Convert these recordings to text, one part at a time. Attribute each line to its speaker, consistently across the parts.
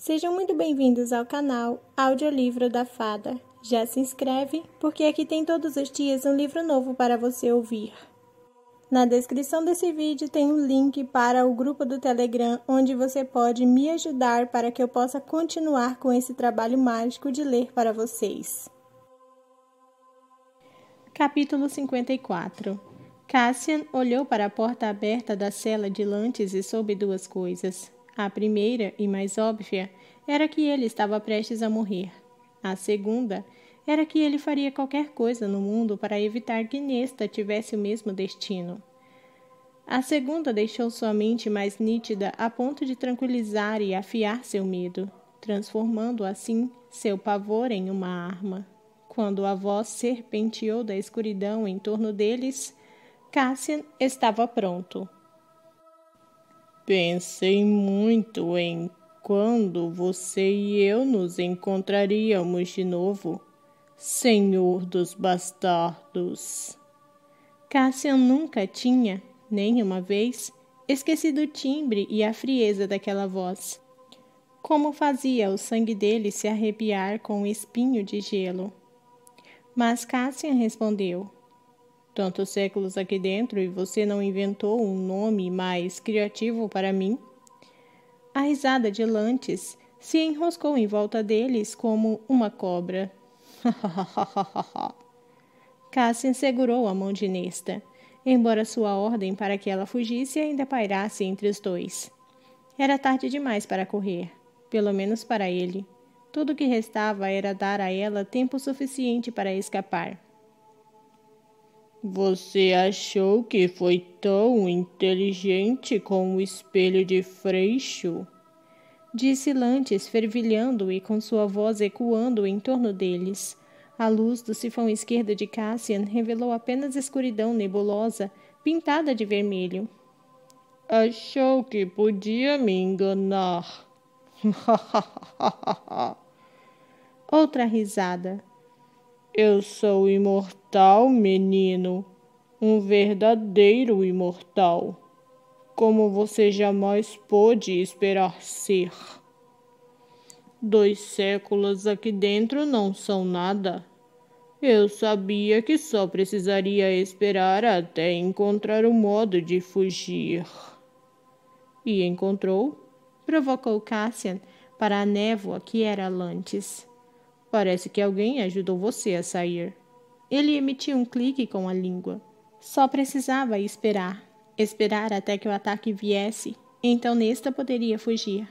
Speaker 1: Sejam muito bem-vindos ao canal Audiolivro da Fada. Já se inscreve, porque aqui tem todos os dias um livro novo para você ouvir. Na descrição desse vídeo tem um link para o grupo do Telegram, onde você pode me ajudar para que eu possa continuar com esse trabalho mágico de ler para vocês. Capítulo 54. Cassian olhou para a porta aberta da cela de Lantis e soube duas coisas. A primeira, e mais óbvia, era que ele estava prestes a morrer. A segunda era que ele faria qualquer coisa no mundo para evitar que Nesta tivesse o mesmo destino. A segunda deixou sua mente mais nítida a ponto de tranquilizar e afiar seu medo, transformando assim seu pavor em uma arma. Quando a voz serpenteou da escuridão em torno deles, Cassian estava pronto.
Speaker 2: Pensei muito em quando você e eu nos encontraríamos de novo, Senhor dos Bastardos.
Speaker 1: Cassian nunca tinha, nem uma vez, esquecido o timbre e a frieza daquela voz. Como fazia o sangue dele se arrepiar com um espinho de gelo. Mas Cassian respondeu:
Speaker 2: Tantos séculos aqui dentro e você não inventou um nome mais criativo para mim?
Speaker 1: A risada de Lantis se enroscou em volta deles como uma cobra. Cassian segurou a mão de Nesta, embora sua ordem para que ela fugisse ainda pairasse entre os dois. Era tarde demais para correr, pelo menos para ele. Tudo o que restava era dar a ela tempo suficiente para escapar.
Speaker 2: Você achou que foi tão inteligente com o espelho de Freixo?
Speaker 1: Disse Lantis, fervilhando e com sua voz ecoando em torno deles. A luz do sifão esquerdo de Cassian revelou apenas escuridão nebulosa, pintada de vermelho.
Speaker 2: Achou que podia me enganar.
Speaker 1: Outra risada.
Speaker 2: Eu sou imortal, menino. Um verdadeiro imortal. Como você jamais pôde esperar ser. 2 séculos aqui dentro não são nada. Eu sabia que só precisaria esperar até encontrar um modo de fugir.
Speaker 1: E encontrou? Provocou Cassian para a névoa que era Lantis.
Speaker 2: Parece que alguém ajudou você a sair.
Speaker 1: Ele emitiu um clique com a língua. Só precisava esperar. Esperar até que o ataque viesse. Então Nesta poderia fugir.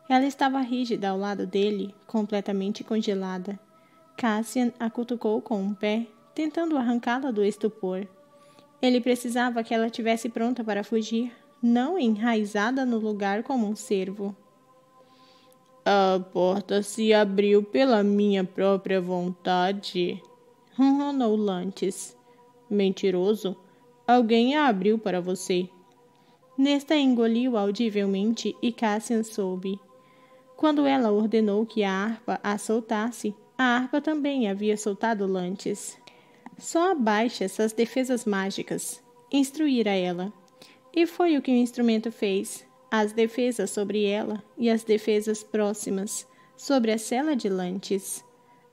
Speaker 1: Ela estava rígida ao lado dele, completamente congelada. Cassian a cutucou com um pé, tentando arrancá-la do estupor. Ele precisava que ela estivesse pronta para fugir, não enraizada no lugar como um cervo.
Speaker 2: A porta se abriu pela minha própria vontade,
Speaker 1: ronronou Lantis.
Speaker 2: Mentiroso, alguém a abriu para você.
Speaker 1: Nesta engoliu audivelmente e Cassian soube. Quando ela ordenou que a harpa a soltasse, a harpa também havia soltado Lantis. Só abaixe essas defesas mágicas, instruíra ela. E foi o que o instrumento fez. As defesas sobre ela e as defesas próximas, sobre a cela de Lantis.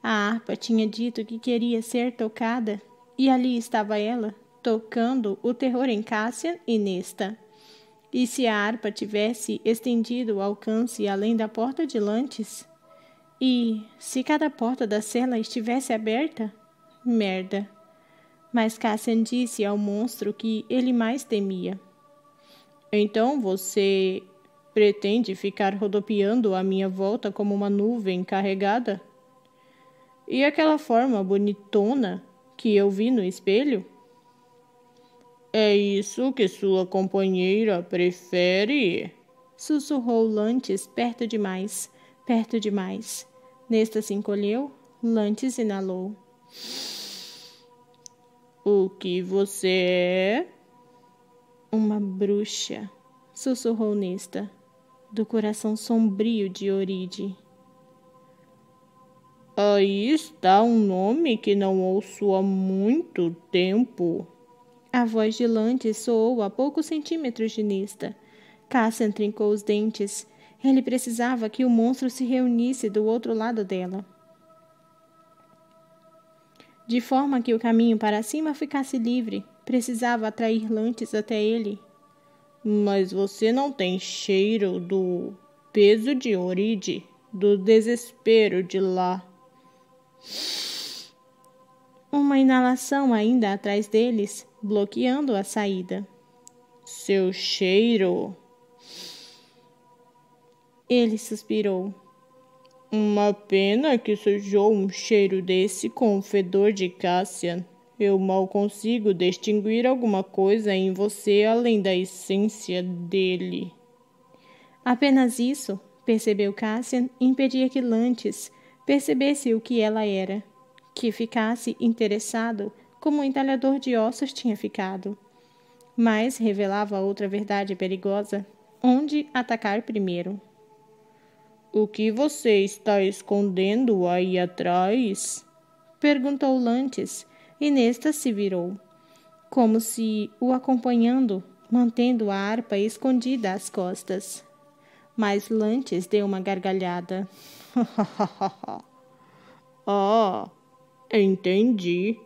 Speaker 1: A harpa tinha dito que queria ser tocada, e ali estava ela, tocando o terror em Cassian e Nesta. E se a harpa tivesse estendido o alcance além da porta de Lantis? E se cada porta da cela estivesse aberta? Merda! Mas Cassian disse ao monstro que ele mais temia.
Speaker 2: Então você pretende ficar rodopiando à minha volta como uma nuvem carregada? E aquela forma bonitona que eu vi no espelho? É isso que sua companheira prefere?
Speaker 1: Sussurrou Lantis perto demais, perto demais. Nesta se encolheu, Lantis inalou.
Speaker 2: O que você é?
Speaker 1: Uma bruxa, sussurrou Nesta, do coração sombrio de Oride.
Speaker 2: Aí está um nome que não ouço há muito tempo.
Speaker 1: A voz de Lantis soou a poucos centímetros de Nesta. Cassian trincou os dentes. Ele precisava que o monstro se reunisse do outro lado dela, de forma que o caminho para cima ficasse livre. Precisava atrair Lantis até ele.
Speaker 2: Mas você não tem cheiro do peso de Oride, do desespero de lá.
Speaker 1: Uma inalação ainda atrás deles, bloqueando a saída.
Speaker 2: Seu cheiro...
Speaker 1: Ele suspirou.
Speaker 2: Uma pena que sujou um cheiro desse com o fedor de Cassian. Eu mal consigo distinguir alguma coisa em você além da essência dele.
Speaker 1: Apenas isso, percebeu Cassian, impedia que Lantis percebesse o que ela era, que ficasse interessado como o entalhador de ossos tinha ficado. Mas revelava outra verdade perigosa: onde atacar primeiro.
Speaker 2: O que você está escondendo aí atrás?
Speaker 1: Perguntou Lantis, e Nesta se virou, como se o acompanhando, mantendo a harpa escondida às costas. Mas Lantis deu uma gargalhada.
Speaker 2: Ah, entendi.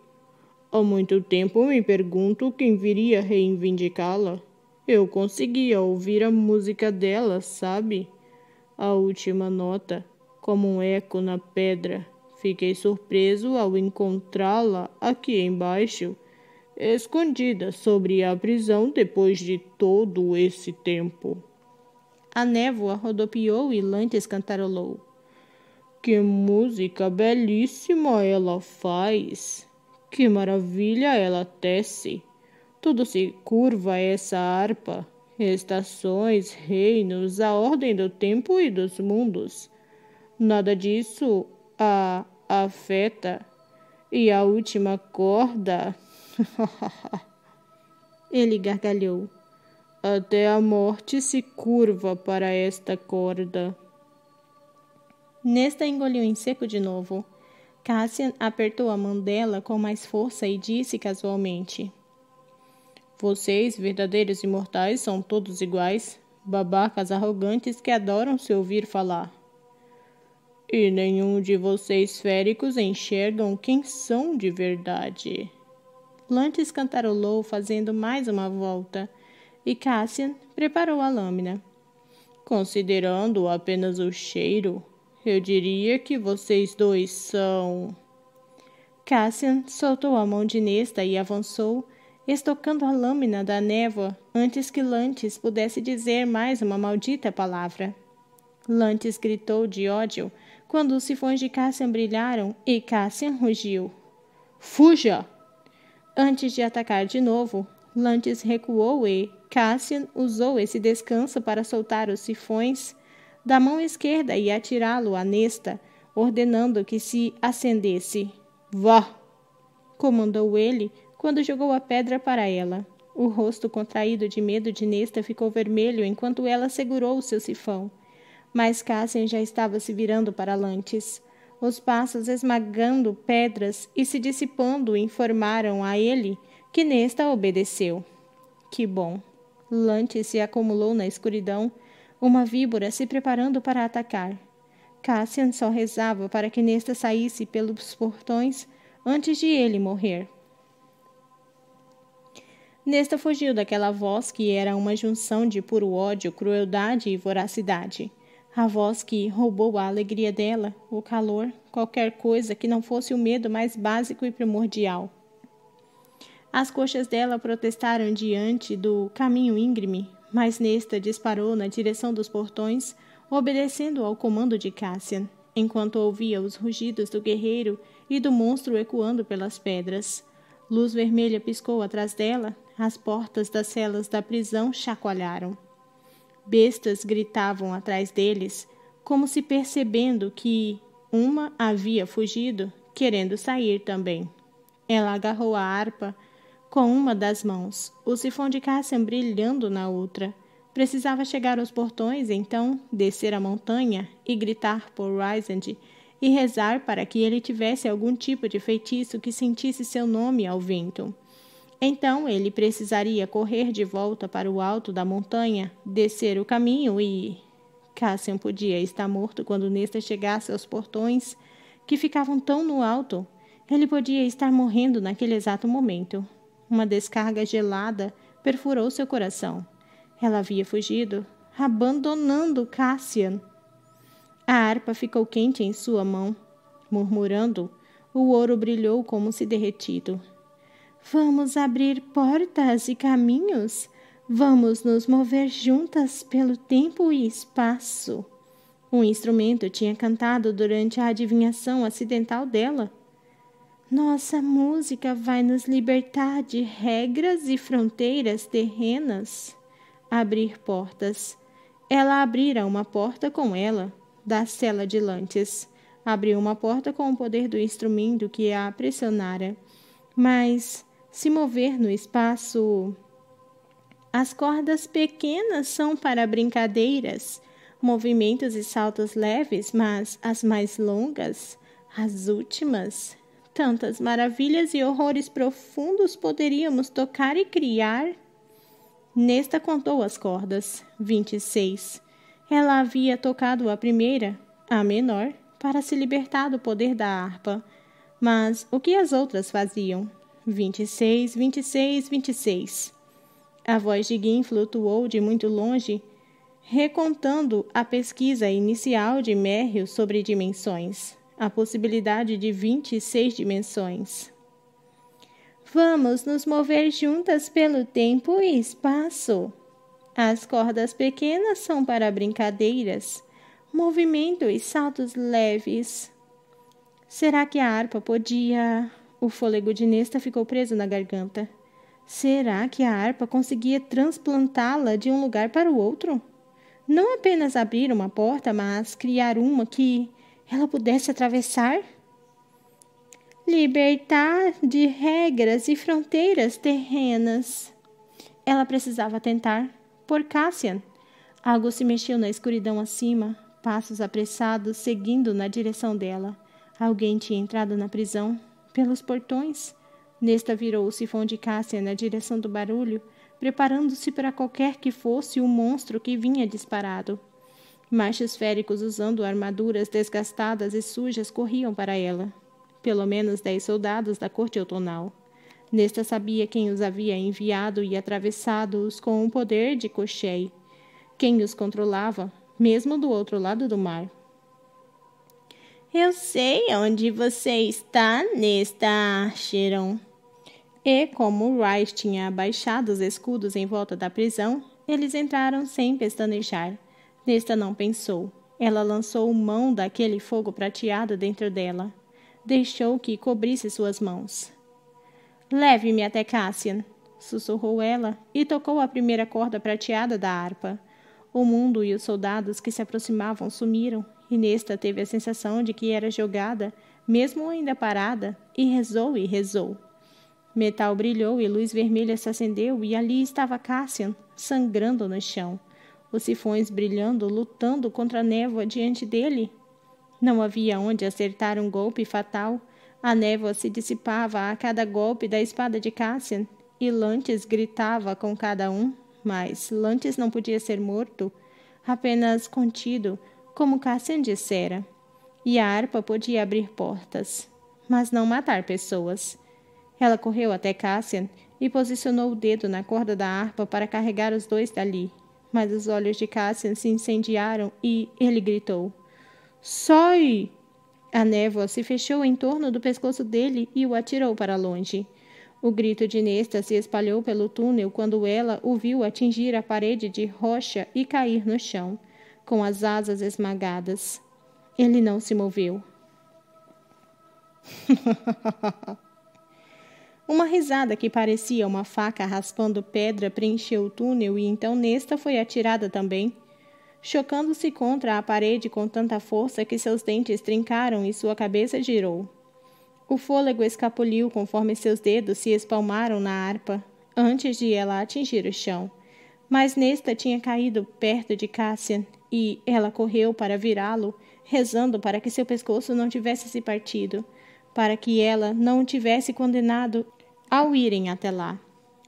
Speaker 2: Há muito tempo me pergunto quem viria reivindicá-la. Eu conseguia ouvir a música dela, sabe? A última nota, como um eco na pedra. Fiquei surpreso ao encontrá-la aqui embaixo, escondida sobre a prisão depois de todo esse tempo.
Speaker 1: A névoa rodopiou e Lantis cantarolou.
Speaker 2: Que música belíssima ela faz! Que maravilha ela tece! Tudo se curva a essa harpa. Estações, reinos, a ordem do tempo e dos mundos. Nada disso a afeta. E a última corda...
Speaker 1: Ele gargalhou.
Speaker 2: Até a morte se curva para esta corda.
Speaker 1: Nesta engoliu em seco de novo. Cassian apertou a mão dela com mais força e disse casualmente:
Speaker 2: Vocês, verdadeiros imortais, são todos iguais, babacas arrogantes que adoram se ouvir falar. E nenhum de vocês féricos enxergam quem são de verdade.
Speaker 1: Lantis cantarolou, fazendo mais uma volta, e Cassian preparou a lâmina.
Speaker 2: Considerando apenas o cheiro, eu diria que vocês dois são...
Speaker 1: Cassian soltou a mão de Nesta e avançou, estocando a lâmina da névoa antes que Lantis pudesse dizer mais uma maldita palavra. Lantis gritou de ódio quando os sifões de Cassian brilharam e Cassian rugiu.
Speaker 2: Fuja!
Speaker 1: Antes de atacar de novo, Lantis recuou e Cassian usou esse descanso para soltar os sifões da mão esquerda e atirá-lo a Nesta, ordenando que se acendesse.
Speaker 2: Vá!
Speaker 1: Comandou ele quando jogou a pedra para ela. O rosto contraído de medo de Nesta ficou vermelho enquanto ela segurou o seu sifão. Mas Cassian já estava se virando para Lantis. Os passos esmagando pedras e se dissipando informaram a ele que Nesta obedeceu. Que bom! Lantis se acumulou na escuridão, uma víbora se preparando para atacar. Cassian só rezava para que Nesta saísse pelos portões antes de ele morrer. Nesta fugiu daquela voz que era uma junção de puro ódio, crueldade e voracidade. A voz que roubou a alegria dela, o calor, qualquer coisa que não fosse o medo mais básico e primordial. As coxas dela protestaram diante do caminho íngreme, mas Nesta disparou na direção dos portões, obedecendo ao comando de Cassian, enquanto ouvia os rugidos do guerreiro e do monstro ecoando pelas pedras. Luz vermelha piscou atrás dela, as portas das celas da prisão chacoalharam. Bestas gritavam atrás deles, como se percebendo que uma havia fugido, querendo sair também. Ela agarrou a harpa com uma das mãos, o sifão de Cassian brilhando na outra. Precisava chegar aos portões, então, descer a montanha e gritar por Rysand e rezar para que ele tivesse algum tipo de feitiço que sentisse seu nome ao vento. Então ele precisaria correr de volta para o alto da montanha, descer o caminho e... Cassian podia estar morto quando Nesta chegasse aos portões, que ficavam tão no alto. Ele podia estar morrendo naquele exato momento. Uma descarga gelada perfurou seu coração. Ela havia fugido, abandonando Cassian. A harpa ficou quente em sua mão. Murmurando, o ouro brilhou como se derretido. Vamos abrir portas e caminhos? Vamos nos mover juntas pelo tempo e espaço. Um instrumento tinha cantado durante a adivinhação acidental dela. Nossa música vai nos libertar de regras e fronteiras terrenas. Abrir portas. Ela abrira uma porta com ela, da cela de Lantes. Abriu uma porta com o poder do instrumento que a pressionara. Mas se mover no espaço... As cordas pequenas são para brincadeiras, movimentos e saltos leves, mas as mais longas, as últimas, tantas maravilhas e horrores profundos poderíamos tocar e criar. Nesta contou as cordas, 26. Ela havia tocado a primeira, a menor, para se libertar do poder da harpa. Mas o que as outras faziam? 26, 26, 26. A voz de Gin flutuou de muito longe, recontando a pesquisa inicial de Merrill sobre dimensões, a possibilidade de 26 dimensões. Vamos nos mover juntas pelo tempo e espaço. As cordas pequenas são para brincadeiras, movimento e saltos leves. Será que a harpa podia... O fôlego de Nesta ficou preso na garganta. Será que a harpa conseguia transplantá-la de um lugar para o outro? Não apenas abrir uma porta, mas criar uma que ela pudesse atravessar? Libertar de regras e fronteiras terrenas. Ela precisava tentar. Por Cassian. Algo se mexeu na escuridão acima, passos apressados seguindo na direção dela. Alguém tinha entrado na prisão, pelos portões. Nesta virou o sifão de Cassian na direção do barulho, preparando-se para qualquer que fosse o monstro que vinha disparado. Machos féricos usando armaduras desgastadas e sujas corriam para ela. Pelo menos 10 soldados da corte outonal. Nesta sabia quem os havia enviado e atravessado-os com o poder de Koschei. Quem os controlava, mesmo do outro lado do mar. Eu sei onde você está, Nesta, Chiron. E como Rice tinha abaixado os escudos em volta da prisão, eles entraram sem pestanejar. Nesta não pensou. Ela lançou mão daquele fogo prateado dentro dela. Deixou que cobrisse suas mãos. Leve-me até Cassian, sussurrou ela e tocou a primeira corda prateada da harpa. O mundo e os soldados que se aproximavam sumiram, e Nesta teve a sensação de que era jogada, mesmo ainda parada, e rezou. Metal brilhou e luz vermelha se acendeu, e ali estava Cassian, sangrando no chão. Os sifões brilhando, lutando contra a névoa diante dele. Não havia onde acertar um golpe fatal. A névoa se dissipava a cada golpe da espada de Cassian, e Lantes gritava com cada um, mas Lantes não podia ser morto, apenas contido, como Cassian dissera. E a harpa podia abrir portas, mas não matar pessoas. Ela correu até Cassian e posicionou o dedo na corda da harpa para carregar os dois dali. Mas os olhos de Cassian se incendiaram e ele gritou. Sai! A névoa se fechou em torno do pescoço dele e o atirou para longe. O grito de Nesta se espalhou pelo túnel quando ela o viu atingir a parede de rocha e cair no chão, com as asas esmagadas. Ele não se moveu. Uma risada que parecia uma faca raspando pedra preencheu o túnel e então Nesta foi atirada também, chocando-se contra a parede com tanta força que seus dentes trincaram e sua cabeça girou. O fôlego escapuliu conforme seus dedos se espalmaram na harpa, antes de ela atingir o chão. Mas Nesta tinha caído perto de Cassian e ela correu para virá-lo, rezando para que seu pescoço não tivesse se partido, para que ela não o tivesse condenado ao irem até lá.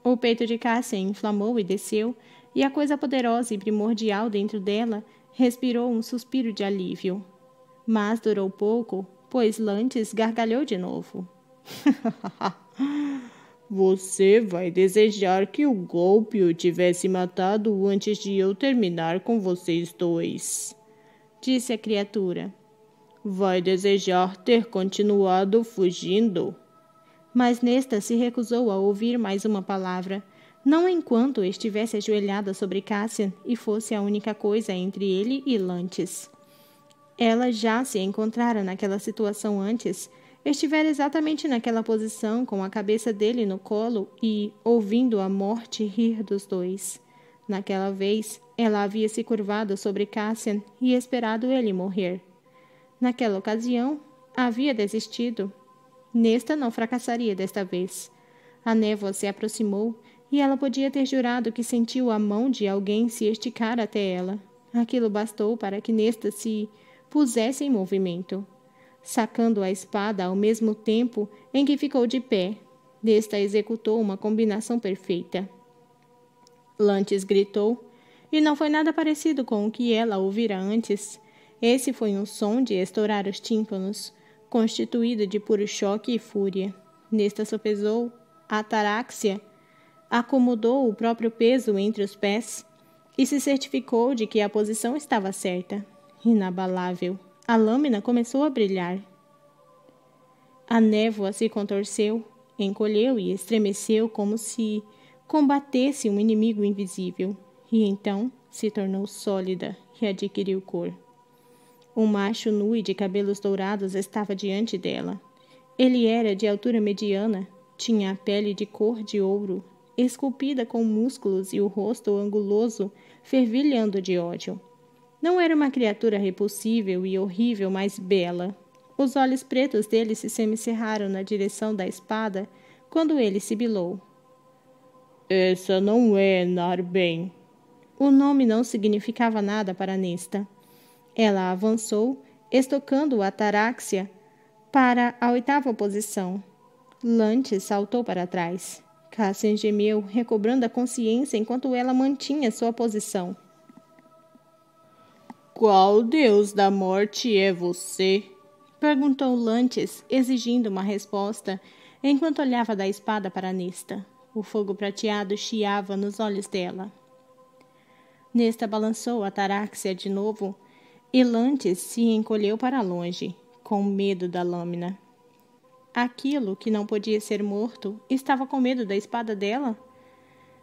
Speaker 1: O peito de Cassian inflamou e desceu, e a coisa poderosa e primordial dentro dela Respirou um suspiro de alívio. Mas durou pouco, pois Lantes gargalhou de novo.
Speaker 2: Você vai desejar que o golpe o tivesse matado antes de eu terminar com vocês dois,
Speaker 1: disse a criatura.
Speaker 2: Vai desejar ter continuado fugindo.
Speaker 1: Mas Nesta se recusou a ouvir mais uma palavra, não enquanto estivesse ajoelhada sobre Cassian e fosse a única coisa entre ele e Lantes. Ela já se encontrara naquela situação antes, estivera exatamente naquela posição, com a cabeça dele no colo e ouvindo a morte rir dos dois. Naquela vez, ela havia se curvado sobre Cassian e esperado ele morrer. Naquela ocasião, havia desistido. Nesta não fracassaria desta vez. A névoa se aproximou e ela podia ter jurado que sentiu a mão de alguém se esticar até ela. Aquilo bastou para que Nesta se pusesse em movimento, sacando a espada ao mesmo tempo em que ficou de pé. Nesta executou uma combinação perfeita. Lantes gritou, e não foi nada parecido com o que ela ouvira antes. Esse foi um som de estourar os tímpanos, constituído de puro choque e fúria. Nesta sopesou, a ataráxia acomodou o próprio peso entre os pés e se certificou de que a posição estava certa. Inabalável, a lâmina começou a brilhar. A névoa se contorceu, encolheu e estremeceu como se combatesse um inimigo invisível, e então se tornou sólida e adquiriu cor. Um macho nu e de cabelos dourados estava diante dela. Ele era de altura mediana, tinha a pele de cor de ouro, esculpida com músculos e o rosto anguloso fervilhando de ódio. Não era uma criatura repulsível e horrível, mas bela. Os olhos pretos dele se semicerraram na direção da espada quando ele sibilou.
Speaker 2: Essa não é Narben.
Speaker 1: O nome não significava nada para Nesta. Ela avançou, estocando a ataráxia para a 8ª posição. Lantes saltou para trás. Cassian gemeu, recobrando a consciência enquanto ela mantinha sua posição.
Speaker 2: Qual deus da morte é você?
Speaker 1: Perguntou Lantes, exigindo uma resposta, enquanto olhava da espada para Nesta. O fogo prateado chiava nos olhos dela. Nesta balançou a ataráxia de novo, e Lantes se encolheu para longe, com medo da lâmina. Aquilo que não podia ser morto estava com medo da espada dela?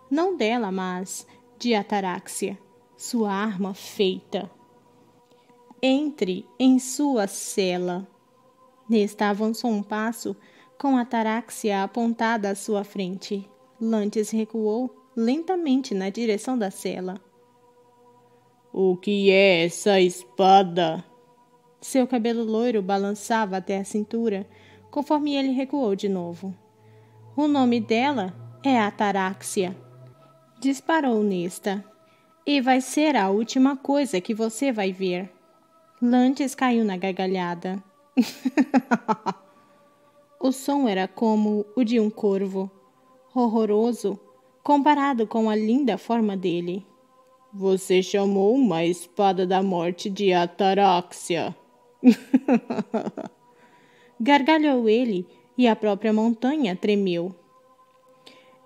Speaker 1: Não dela, mas de Ataráxia, sua arma feita. Entre em sua cela. Nesta avançou um passo, com a Ataráxia apontada à sua frente. Lantes recuou lentamente na direção da cela.
Speaker 2: O que é essa espada?
Speaker 1: Seu cabelo loiro balançava até a cintura, conforme ele recuou de novo. O nome dela é Ataráxia. Disparou Nesta. E vai ser a última coisa que você vai ver. Lantes caiu na gargalhada. O som era como o de um corvo, horroroso, comparado com a linda forma dele.
Speaker 2: Você chamou uma espada da morte de Ataráxia.
Speaker 1: Gargalhou ele e a própria montanha tremeu.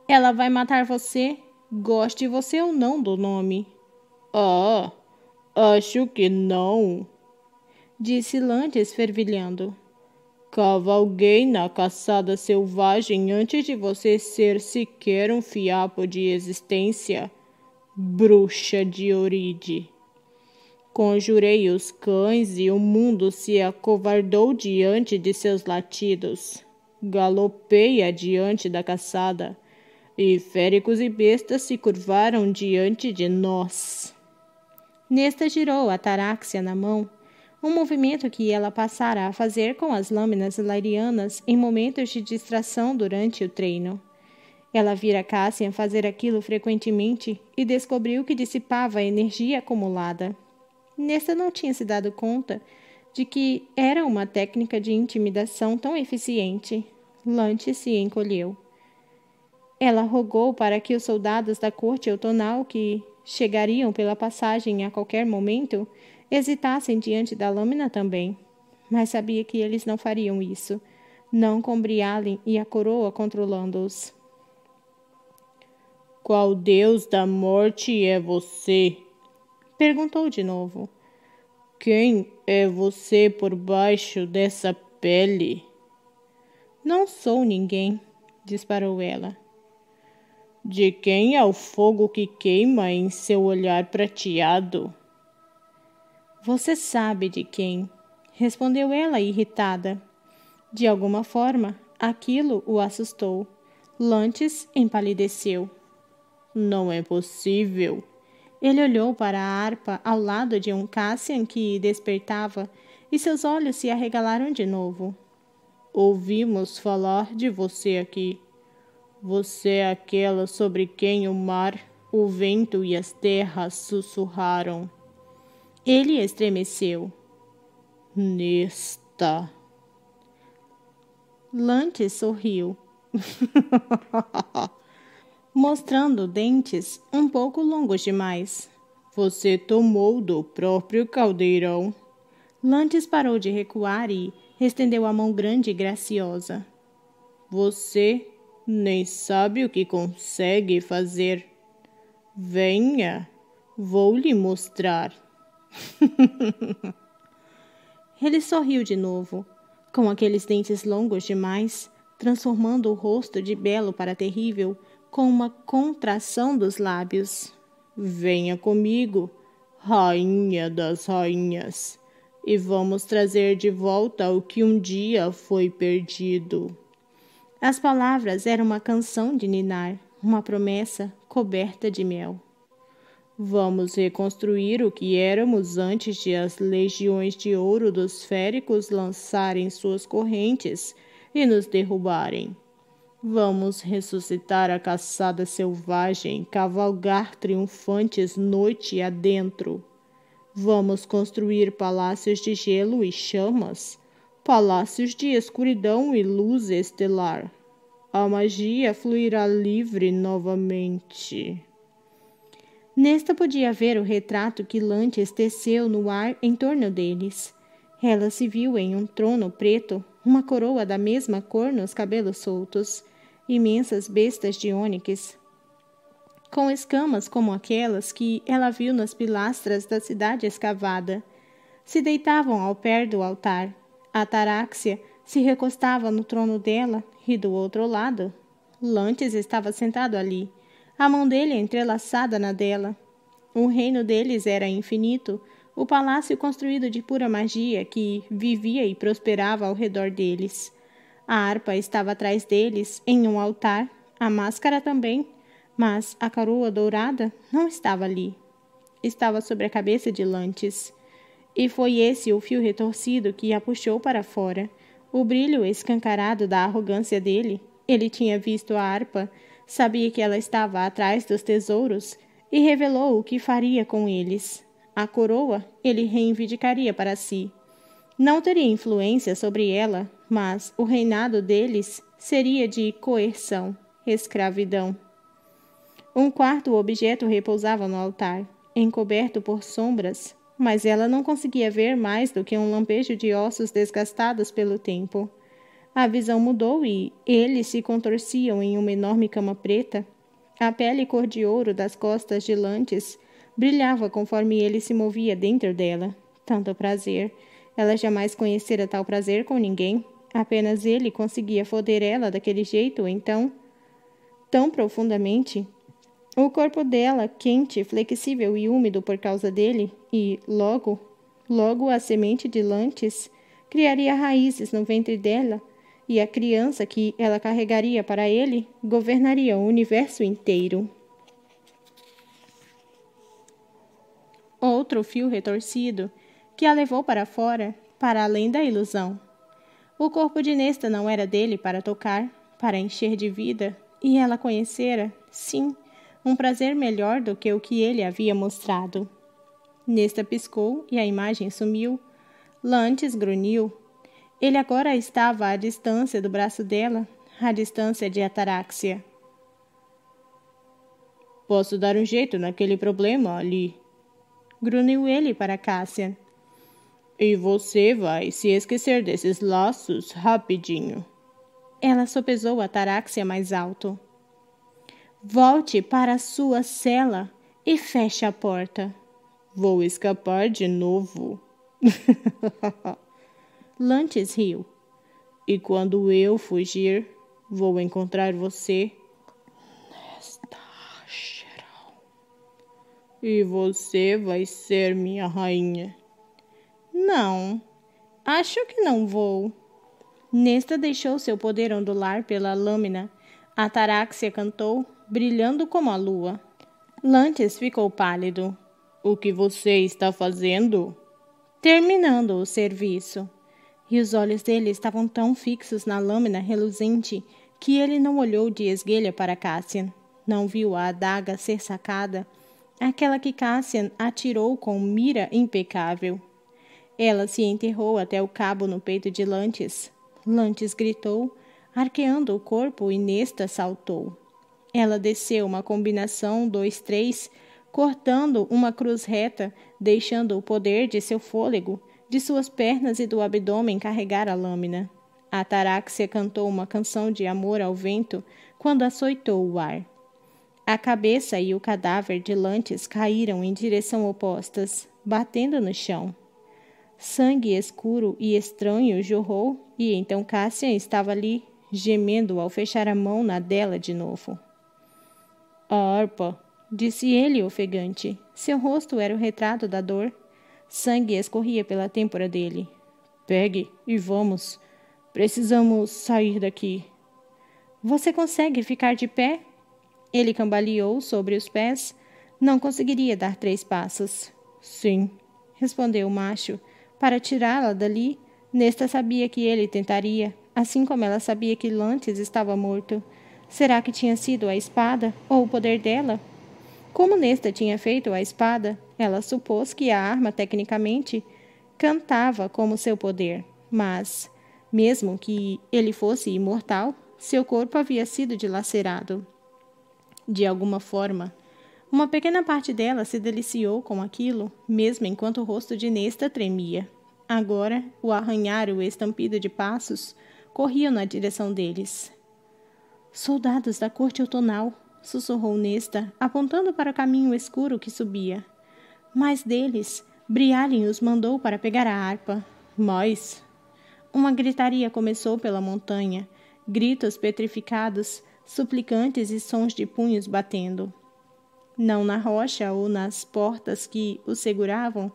Speaker 1: Ela vai matar você, goste você ou não do nome.
Speaker 2: Ah, acho que não,
Speaker 1: disse Lantes fervilhando.
Speaker 2: Cavalguei na caçada selvagem antes de você ser sequer um fiapo de existência, bruxa de Oride. Conjurei os cães e o mundo se acovardou diante de seus latidos. Galopei adiante da caçada, e féricos e bestas se curvaram diante de nós.
Speaker 1: Nesta girou a ataráxia na mão, um movimento que ela passara a fazer com as lâminas hilarianas em momentos de distração durante o treino. Ela vira Cassian fazer aquilo frequentemente e descobriu que dissipava a energia acumulada. Nesta não tinha se dado conta de que era uma técnica de intimidação tão eficiente. Lantes se encolheu. Ela rogou para que os soldados da corte outonal que chegariam pela passagem a qualquer momento, hesitassem diante da lâmina também. Mas sabia que eles não fariam isso, não com Brialeen e a coroa controlando-os.
Speaker 2: Qual deus da morte é você?
Speaker 1: Perguntou de novo.
Speaker 2: Quem é você por baixo dessa pele?
Speaker 1: Não sou ninguém, disparou ela.
Speaker 2: De quem é o fogo que queima em seu olhar prateado?
Speaker 1: Você sabe de quem, respondeu ela irritada. De alguma forma, aquilo o assustou. Lantis empalideceu.
Speaker 2: Não é possível.
Speaker 1: Ele olhou para a harpa ao lado de um Cassian que despertava e seus olhos se arregalaram de novo.
Speaker 2: Ouvimos falar de você aqui. Você é aquela sobre quem o mar, o vento e as terras sussurraram.
Speaker 1: Ele estremeceu.
Speaker 2: Nesta.
Speaker 1: Lantis sorriu, mostrando dentes um pouco longos demais.
Speaker 2: Você tomou do próprio caldeirão.
Speaker 1: Lantis parou de recuar e estendeu a mão grande e graciosa.
Speaker 2: Você nem sabe o que consegue fazer. Venha, vou lhe mostrar.
Speaker 1: Ele sorriu de novo, com aqueles dentes longos demais, transformando o rosto de belo para terrível, com uma contração dos lábios.
Speaker 2: Venha comigo, rainha das rainhas, e vamos trazer de volta o que um dia foi perdido.
Speaker 1: As palavras eram uma canção de ninar, uma promessa coberta de mel.
Speaker 2: Vamos reconstruir o que éramos antes de as legiões de ouro dos féricos lançarem suas correntes e nos derrubarem. Vamos ressuscitar a caçada selvagem, cavalgar triunfantes noite adentro. Vamos construir palácios de gelo e chamas, palácios de escuridão e luz estelar. A magia fluirá livre novamente.
Speaker 1: Nesta podia ver o retrato que Lantis teceu no ar em torno deles. Ela se viu em um trono preto, uma coroa da mesma cor nos cabelos soltos, imensas bestas de ônix, com escamas como aquelas que ela viu nas pilastras da cidade escavada. Se deitavam ao pé do altar. A Ataráxia se recostava no trono dela e do outro lado, Lantis estava sentado ali, a mão dele entrelaçada na dela. O reino deles era infinito, o palácio construído de pura magia que vivia e prosperava ao redor deles. A harpa estava atrás deles, em um altar, a máscara também, mas a coroa dourada não estava ali. Estava sobre a cabeça de Lantis. E foi esse o fio retorcido que a puxou para fora. O brilho escancarado da arrogância dele. Ele tinha visto a harpa, sabia que ela estava atrás dos tesouros e revelou o que faria com eles. A coroa ele reivindicaria para si. Não teria influência sobre ela, mas o reinado deles seria de coerção, escravidão. Um quarto objeto repousava no altar, encoberto por sombras, mas ela não conseguia ver mais do que um lampejo de ossos desgastados pelo tempo. A visão mudou e eles se contorciam em uma enorme cama preta. A pele cor de ouro das costas de Lantis brilhava conforme ele se movia dentro dela. Tanto prazer. Ela jamais conhecera tal prazer com ninguém. Apenas ele conseguia foder ela daquele jeito, então, tão profundamente. O corpo dela, quente, flexível e úmido por causa dele, e, logo a semente de Lantis criaria raízes no ventre dela, e a criança que ela carregaria para ele governaria o universo inteiro. Outro fio retorcido que a levou para fora, para além da ilusão. O corpo de Nesta não era dele para tocar, para encher de vida, e ela conhecera, sim, um prazer melhor do que o que ele havia mostrado. Nesta piscou e a imagem sumiu. Lantis grunhiu. Ele agora estava à distância do braço dela, à distância de Ataráxia.
Speaker 2: Posso dar um jeito naquele problema ali.
Speaker 1: Grunhiu ele para Cassian.
Speaker 2: E você vai se esquecer desses laços rapidinho.
Speaker 1: Ela sopesou a Taráxia mais alto. Volte para a sua cela e feche a porta.
Speaker 2: Vou escapar de novo.
Speaker 1: Lantis riu.
Speaker 2: E quando eu fugir, vou encontrar você nesta geral. E você vai ser minha rainha.
Speaker 1: Não, acho que não vou. Nesta deixou seu poder ondular pela lâmina. A Taráxia cantou, brilhando como a lua. Lantis ficou pálido.
Speaker 2: O que você está fazendo?
Speaker 1: Terminando o serviço. E os olhos dele estavam tão fixos na lâmina reluzente que ele não olhou de esguelha para Cassian. Não viu a adaga ser sacada, aquela que Cassian atirou com mira impecável. Ela se enterrou até o cabo no peito de Lantis. Lantis gritou, arqueando o corpo, e Nesta saltou. Ela desceu uma combinação 2-3, cortando uma cruz reta, deixando o poder de seu fôlego, de suas pernas e do abdômen carregar a lâmina. A Taráxia cantou uma canção de amor ao vento quando açoitou o ar. A cabeça e o cadáver de Lantis caíram em direção opostas, batendo no chão. Sangue escuro e estranho jorrou, e então Cassian estava ali, gemendo ao fechar a mão na dela de novo.
Speaker 2: A harpa,
Speaker 1: disse ele ofegante. Seu rosto era o retrato da dor. Sangue escorria pela têmpora dele.
Speaker 2: Pegue e vamos. Precisamos sair daqui.
Speaker 1: Você consegue ficar de pé? Ele cambaleou sobre os pés. Não conseguiria dar 3 passos.
Speaker 2: Sim,
Speaker 1: respondeu o macho. Para tirá-la dali, Nesta sabia que ele tentaria, assim como ela sabia que Lantis estava morto. Será que tinha sido a espada ou o poder dela? Como Nesta tinha feito a espada, ela supôs que a arma, tecnicamente, cantava como seu poder. Mas, mesmo que ele fosse imortal, seu corpo havia sido dilacerado. De alguma forma, uma pequena parte dela se deliciou com aquilo, mesmo enquanto o rosto de Nesta tremia. Agora, o arranhar e o estampido de passos corriam na direção deles. Soldados da corte outonal, sussurrou Nesta, apontando para o caminho escuro que subia. Mais deles, Brialin os mandou para pegar a harpa.
Speaker 2: Mais?
Speaker 1: Uma gritaria começou pela montanha, gritos petrificados, suplicantes e sons de punhos batendo. Não na rocha ou nas portas que os seguravam,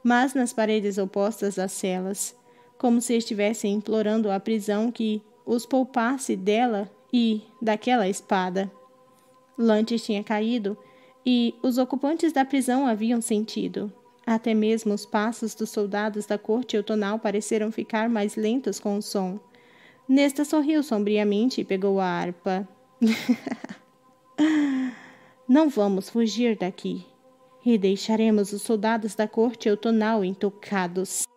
Speaker 1: mas nas paredes opostas às celas, como se estivessem implorando a prisão que os poupasse dela e daquela espada. Lantis tinha caído, e os ocupantes da prisão haviam sentido. Até mesmo os passos dos soldados da corte outonal pareceram ficar mais lentos com o som. Nesta sorriu sombriamente e pegou a harpa. Não vamos fugir daqui. E deixaremos os soldados da corte outonal intocados.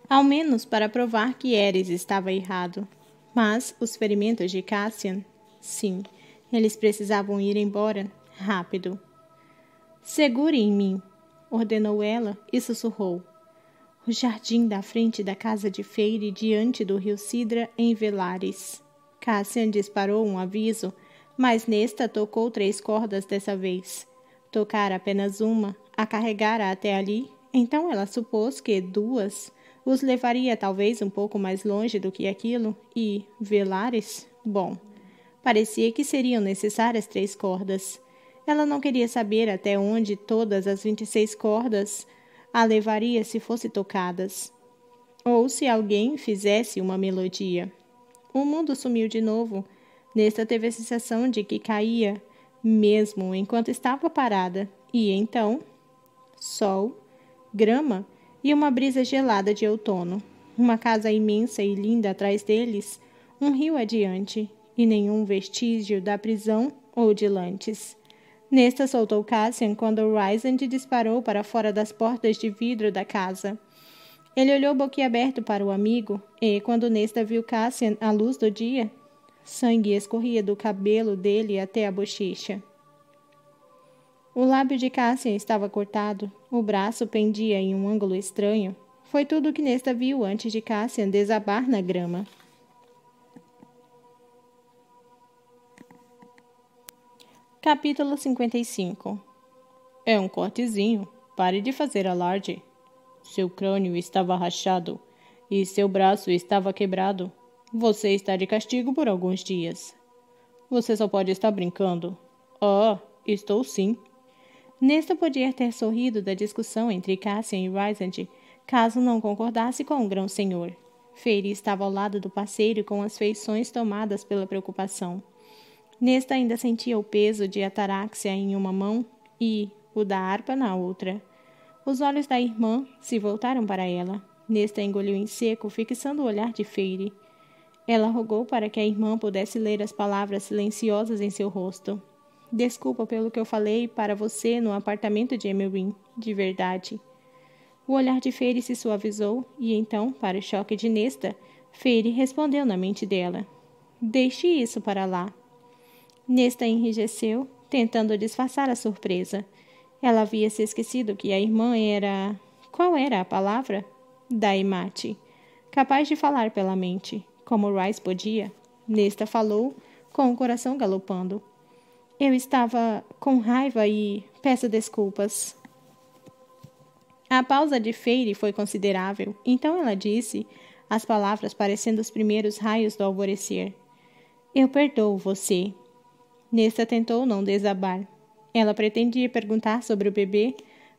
Speaker 1: Ao menos para provar que Eris estava errado. Mas os ferimentos de Cassian, sim, eles precisavam ir embora, rápido. Segure em mim, ordenou ela e sussurrou. O jardim da frente da casa de Feire diante do rio Sidra em Velares. Cassian disparou um aviso, mas Nesta tocou 3 cordas dessa vez. Tocara apenas uma, a carregara até ali, então ela supôs que 2 os levaria talvez um pouco mais longe do que aquilo, e Velares, bom, parecia que seriam necessárias 3 cordas. Ela não queria saber até onde todas as 26 cordas a levaria se fossem tocadas, ou se alguém fizesse uma melodia. O mundo sumiu de novo. Nesta teve a sensação de que caía, mesmo enquanto estava parada, e então, sol, grama e uma brisa gelada de outono, uma casa imensa e linda atrás deles, um rio adiante, e nenhum vestígio da prisão ou de Lantis. Nesta soltou Cassian quando Rysand disparou para fora das portas de vidro da casa. Ele olhou boquiaberto para o amigo, e quando Nesta viu Cassian à luz do dia, sangue escorria do cabelo dele até a bochecha. O lábio de Cassian estava cortado, o braço pendia em um ângulo estranho. Foi tudo o que Nesta viu antes de Cassian desabar na grama. Capítulo 55. É um cortezinho. Pare de fazer alarde. Seu crânio estava rachado e seu braço estava quebrado. Você está de castigo por alguns dias. Você só pode estar brincando. Estou sim. Nesta podia ter sorrido da discussão entre Cassian e Rysand, caso não concordasse com o grão-senhor. Feiri estava ao lado do parceiro com as feições tomadas pela preocupação. Nesta ainda sentia o peso de ataraxia em uma mão e o da harpa na outra. Os olhos da irmã se voltaram para ela. Nesta engoliu em seco, fixando o olhar de Feiri. Ela rogou para que a irmã pudesse ler as palavras silenciosas em seu rosto. Desculpa pelo que eu falei para você no apartamento de Emerin, de verdade. O olhar de Feiri se suavizou e então, para o choque de Nesta, Feiri respondeu na mente dela. Deixe isso para lá. Nesta enrijeceu, tentando disfarçar a surpresa. Ela havia se esquecido que a irmã era... Qual era a palavra? Daimati. Capaz de falar pela mente, como Rhys podia. Nesta falou, com o coração galopando. Eu estava com raiva e peço desculpas. A pausa de Feiri foi considerável. Então ela disse, as palavras parecendo os primeiros raios do alvorecer. Eu perdoo você. Nesta tentou não desabar. Ela pretendia perguntar sobre o bebê,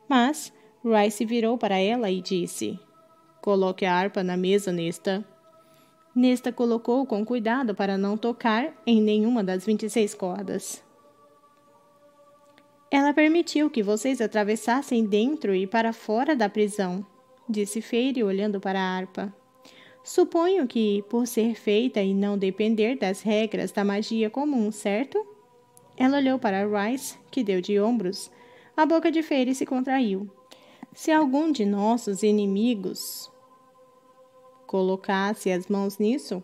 Speaker 1: mas Rhys se virou para ela e disse, coloque a harpa na mesa, Nesta. Nesta colocou com cuidado para não tocar em nenhuma das 26 cordas. Ela permitiu que vocês atravessassem dentro e para fora da prisão, disse Feiri olhando para a harpa. Suponho que, por ser feita e não depender das regras da magia comum, certo? Ela olhou para Rhys, que deu de ombros. A boca de Feiri se contraiu. Se algum de nossos inimigos colocasse as mãos nisso,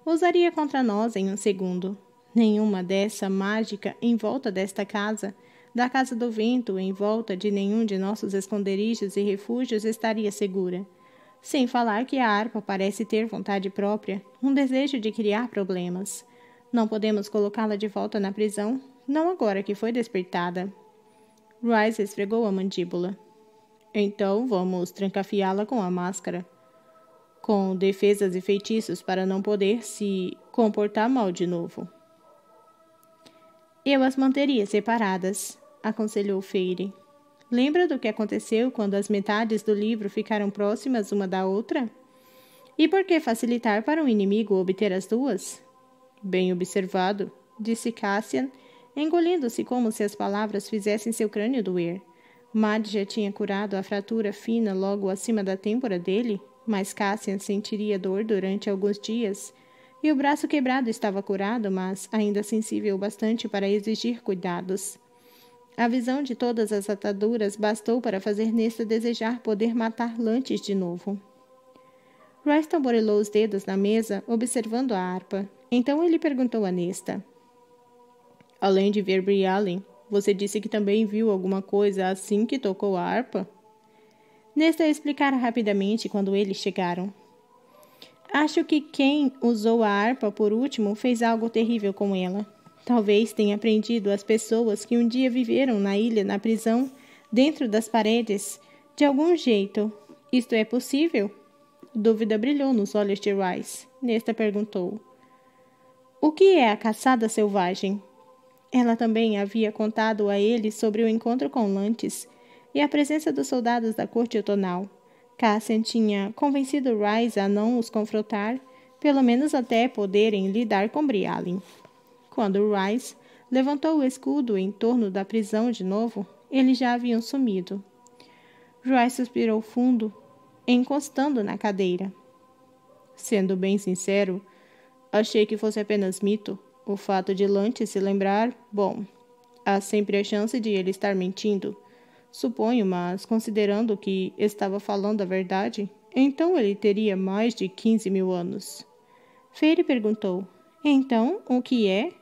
Speaker 1: usaria contra nós em um segundo. Nenhuma dessa mágica em volta desta casa, da casa do vento, em volta de nenhum de nossos esconderijos e refúgios estaria segura. Sem falar que a harpa parece ter vontade própria, um desejo de criar problemas. Não podemos colocá-la de volta na prisão, não agora que foi despertada. Rhys esfregou a mandíbula. Então vamos trancafiá-la com a máscara, com defesas e feitiços para não poder se comportar mal de novo. Eu as manteria separadas, aconselhou Feiri. Lembra do que aconteceu quando as metades do livro ficaram próximas uma da outra? E por que facilitar para um inimigo obter as duas? Bem observado, disse Cassian, engolindo-se como se as palavras fizessem seu crânio doer. Mad já tinha curado a fratura fina logo acima da têmpora dele, mas Cassian sentiria dor durante alguns dias, e o braço quebrado estava curado, mas ainda sensível bastante para exigir cuidados. A visão de todas as ataduras bastou para fazer Nesta desejar poder matar Lantis de novo. Rhys tamborilou os dedos na mesa, observando a harpa. Então ele perguntou a Nesta. Além de ver Briallen, você disse que também viu alguma coisa assim que tocou a harpa? Nesta explicara rapidamente quando eles chegaram. Acho que quem usou a harpa por último fez algo terrível com ela. Talvez tenha prendido as pessoas que um dia viveram na ilha, na prisão, dentro das paredes, de algum jeito. Isto é possível? Dúvida brilhou nos olhos de Rhys. Nesta perguntou. O que é a caçada selvagem? Ela também havia contado a ele sobre o encontro com Lantis e a presença dos soldados da corte outonal. Cassian tinha convencido Rhys a não os confrontar, pelo menos até poderem lidar com Briallen. Quando Rhys levantou o escudo em torno da prisão de novo, eles já haviam sumido. Rhys suspirou fundo, encostando na cadeira. Sendo bem sincero, achei que fosse apenas mito. O fato de Lantis se lembrar, bom, há sempre a chance de ele estar mentindo. Suponho, mas considerando que estava falando a verdade, então ele teria mais de 15.000 anos. Feiri perguntou, então, o que é?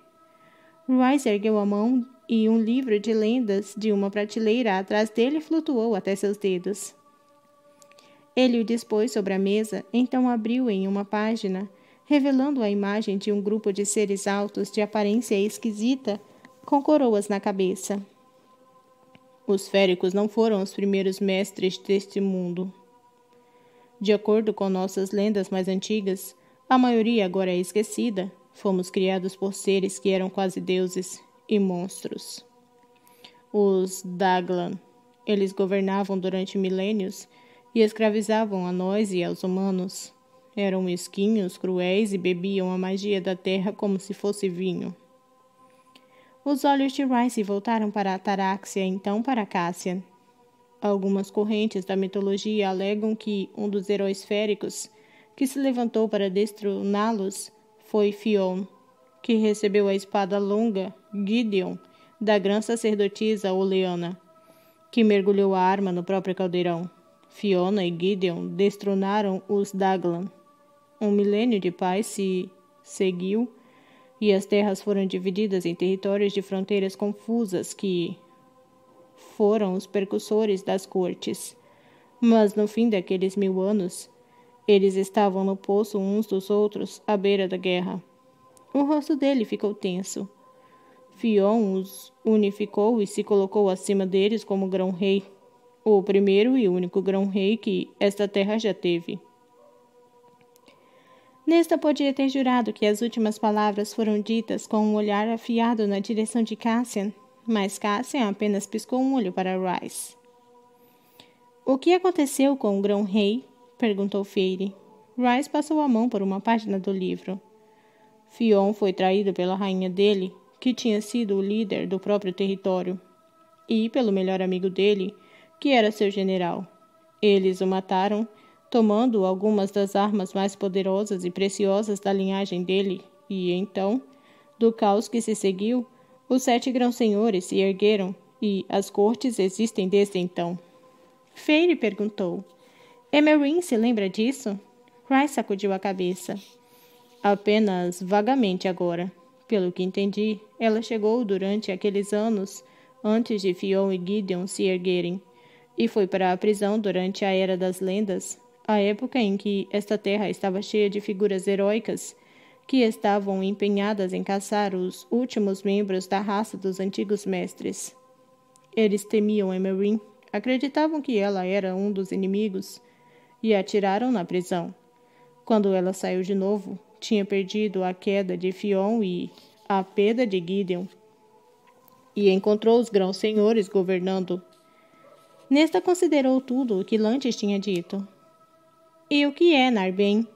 Speaker 1: Rhys ergueu a mão e um livro de lendas de uma prateleira atrás dele flutuou até seus dedos. Ele o dispôs sobre a mesa, então abriu em uma página, revelando a imagem de um grupo de seres altos de aparência esquisita, com coroas na cabeça. Os féricos não foram os primeiros mestres deste mundo. De acordo com nossas lendas mais antigas, a maioria agora é esquecida. Fomos criados por seres que eram quase deuses e monstros. Os Daglan. Eles governavam durante milênios e escravizavam a nós e aos humanos. Eram mesquinhos, cruéis e bebiam a magia da terra como se fosse vinho. Os olhos de Rice voltaram para a Taráxia, então para Cassian. Algumas correntes da mitologia alegam que um dos heróis féricos que se levantou para destroná-los foi Fionn, que recebeu a espada longa Gideon da grã sacerdotisa Oleana, que mergulhou a arma no próprio caldeirão. Fiona e Gideon destronaram os Daglan. Um milênio de paz se seguiu e as terras foram divididas em territórios de fronteiras confusas que foram os precursores das cortes. Mas no fim daqueles 1000 anos, eles estavam no poço uns dos outros, à beira da guerra. O rosto dele ficou tenso. Fionn os unificou e se colocou acima deles como grão-rei, o primeiro e único grão-rei que esta terra já teve. Nesta podia ter jurado que as últimas palavras foram ditas com um olhar afiado na direção de Cassian, mas Cassian apenas piscou um olho para Rice. O que aconteceu com o grão-rei? Perguntou Feire. Rice passou a mão por uma página do livro. Fionn foi traído pela rainha dele, que tinha sido o líder do próprio território, e pelo melhor amigo dele, que era seu general. Eles o mataram, tomando algumas das armas mais poderosas e preciosas da linhagem dele, e então, do caos que se seguiu, os 7 grãos-senhores se ergueram, e as cortes existem desde então. Feire perguntou. Emeryn se lembra disso? Rice sacudiu a cabeça. Apenas vagamente agora. Pelo que entendi, ela chegou durante aqueles anos antes de Fionn e Gideon se erguerem, e foi para a prisão durante a Era das Lendas, a época em que esta terra estava cheia de figuras heróicas que estavam empenhadas em caçar os últimos membros da raça dos antigos mestres. Eles temiam Emeryn, acreditavam que ela era um dos inimigos e a tiraram na prisão. Quando ela saiu de novo, tinha perdido a queda de Fionn e a perda de Gideon, e encontrou os grãos-senhores governando. Nesta considerou tudo o que Lantis tinha dito. E o que é Narben?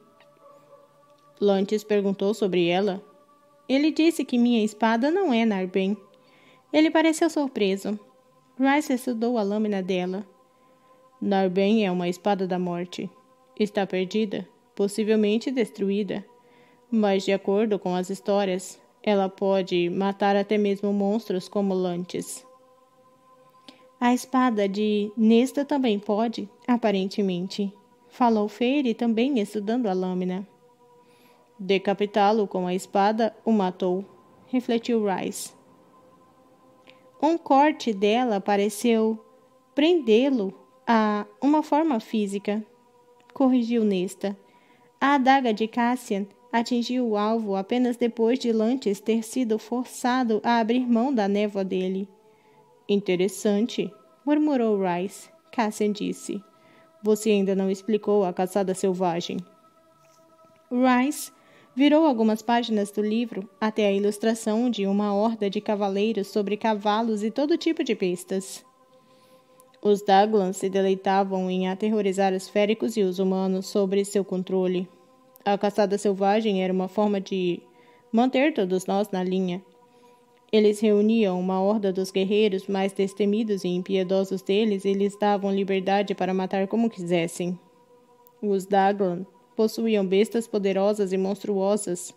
Speaker 1: Lantis perguntou sobre ela. Ele disse que minha espada não é Narben. Ele pareceu surpreso. Rice estudou a lâmina dela. Narben é uma espada da morte. Está perdida, possivelmente destruída. Mas, de acordo com as histórias, ela pode matar até mesmo monstros como Lantis. A espada de Nesta também pode, aparentemente. Falou Feire também estudando a lâmina. Decapitá-lo com a espada o matou, refletiu Rice. Um corte dela pareceu prendê-lo a uma forma física, corrigiu Nesta. A adaga de Cassian atingiu o alvo apenas depois de Lantis ter sido forçado a abrir mão da névoa dele. Interessante, murmurou Rice. Cassian disse. Você ainda não explicou a caçada selvagem. Rice virou algumas páginas do livro até a ilustração de uma horda de cavaleiros sobre cavalos e todo tipo de bestas. Os Daglan se deleitavam em aterrorizar os féricos e os humanos sobre seu controle. A caçada selvagem era uma forma de manter todos nós na linha. Eles reuniam uma horda dos guerreiros mais destemidos e impiedosos deles e lhes davam liberdade para matar como quisessem. Os Daglan possuíam bestas poderosas e monstruosas,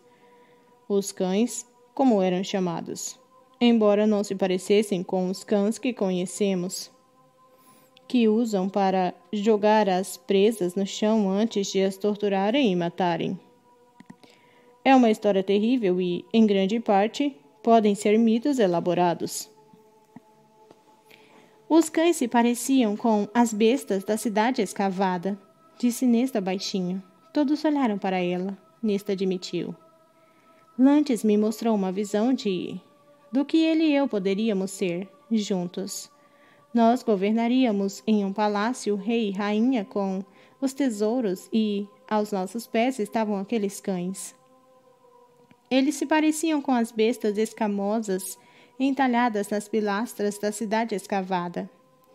Speaker 1: os cães, como eram chamados, embora não se parecessem com os cães que conhecemos, que usam para jogar as presas no chão antes de as torturarem e matarem. É uma história terrível e, em grande parte, podem ser mitos elaborados, Os cães se pareciam com as bestas da cidade escavada, disse Nesta baixinho. Todos olharam para ela. Nesta admitiu. Lantes me mostrou uma visão do que ele e eu poderíamos ser, juntos. Nós governaríamos em um palácio rei e rainha com os tesouros e, aos nossos pés, estavam aqueles cães. Eles se pareciam com as bestas escamosas entalhadas nas pilastras da cidade escavada.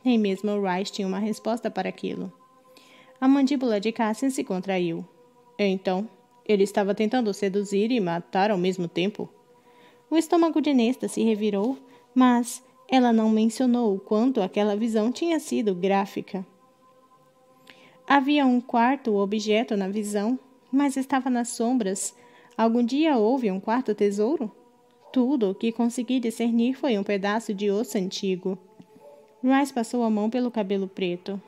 Speaker 1: Nem mesmo Rice tinha uma resposta para aquilo. A mandíbula de Cassian se contraiu. Então, ele estava tentando seduzir e matar ao mesmo tempo? O estômago de Nesta se revirou, mas ela não mencionou o quanto aquela visão tinha sido gráfica. Havia um quarto objeto na visão, mas estava nas sombras. Algum dia houve um quarto tesouro? Tudo o que consegui discernir foi um pedaço de osso antigo. Rice passou a mão pelo cabelo preto.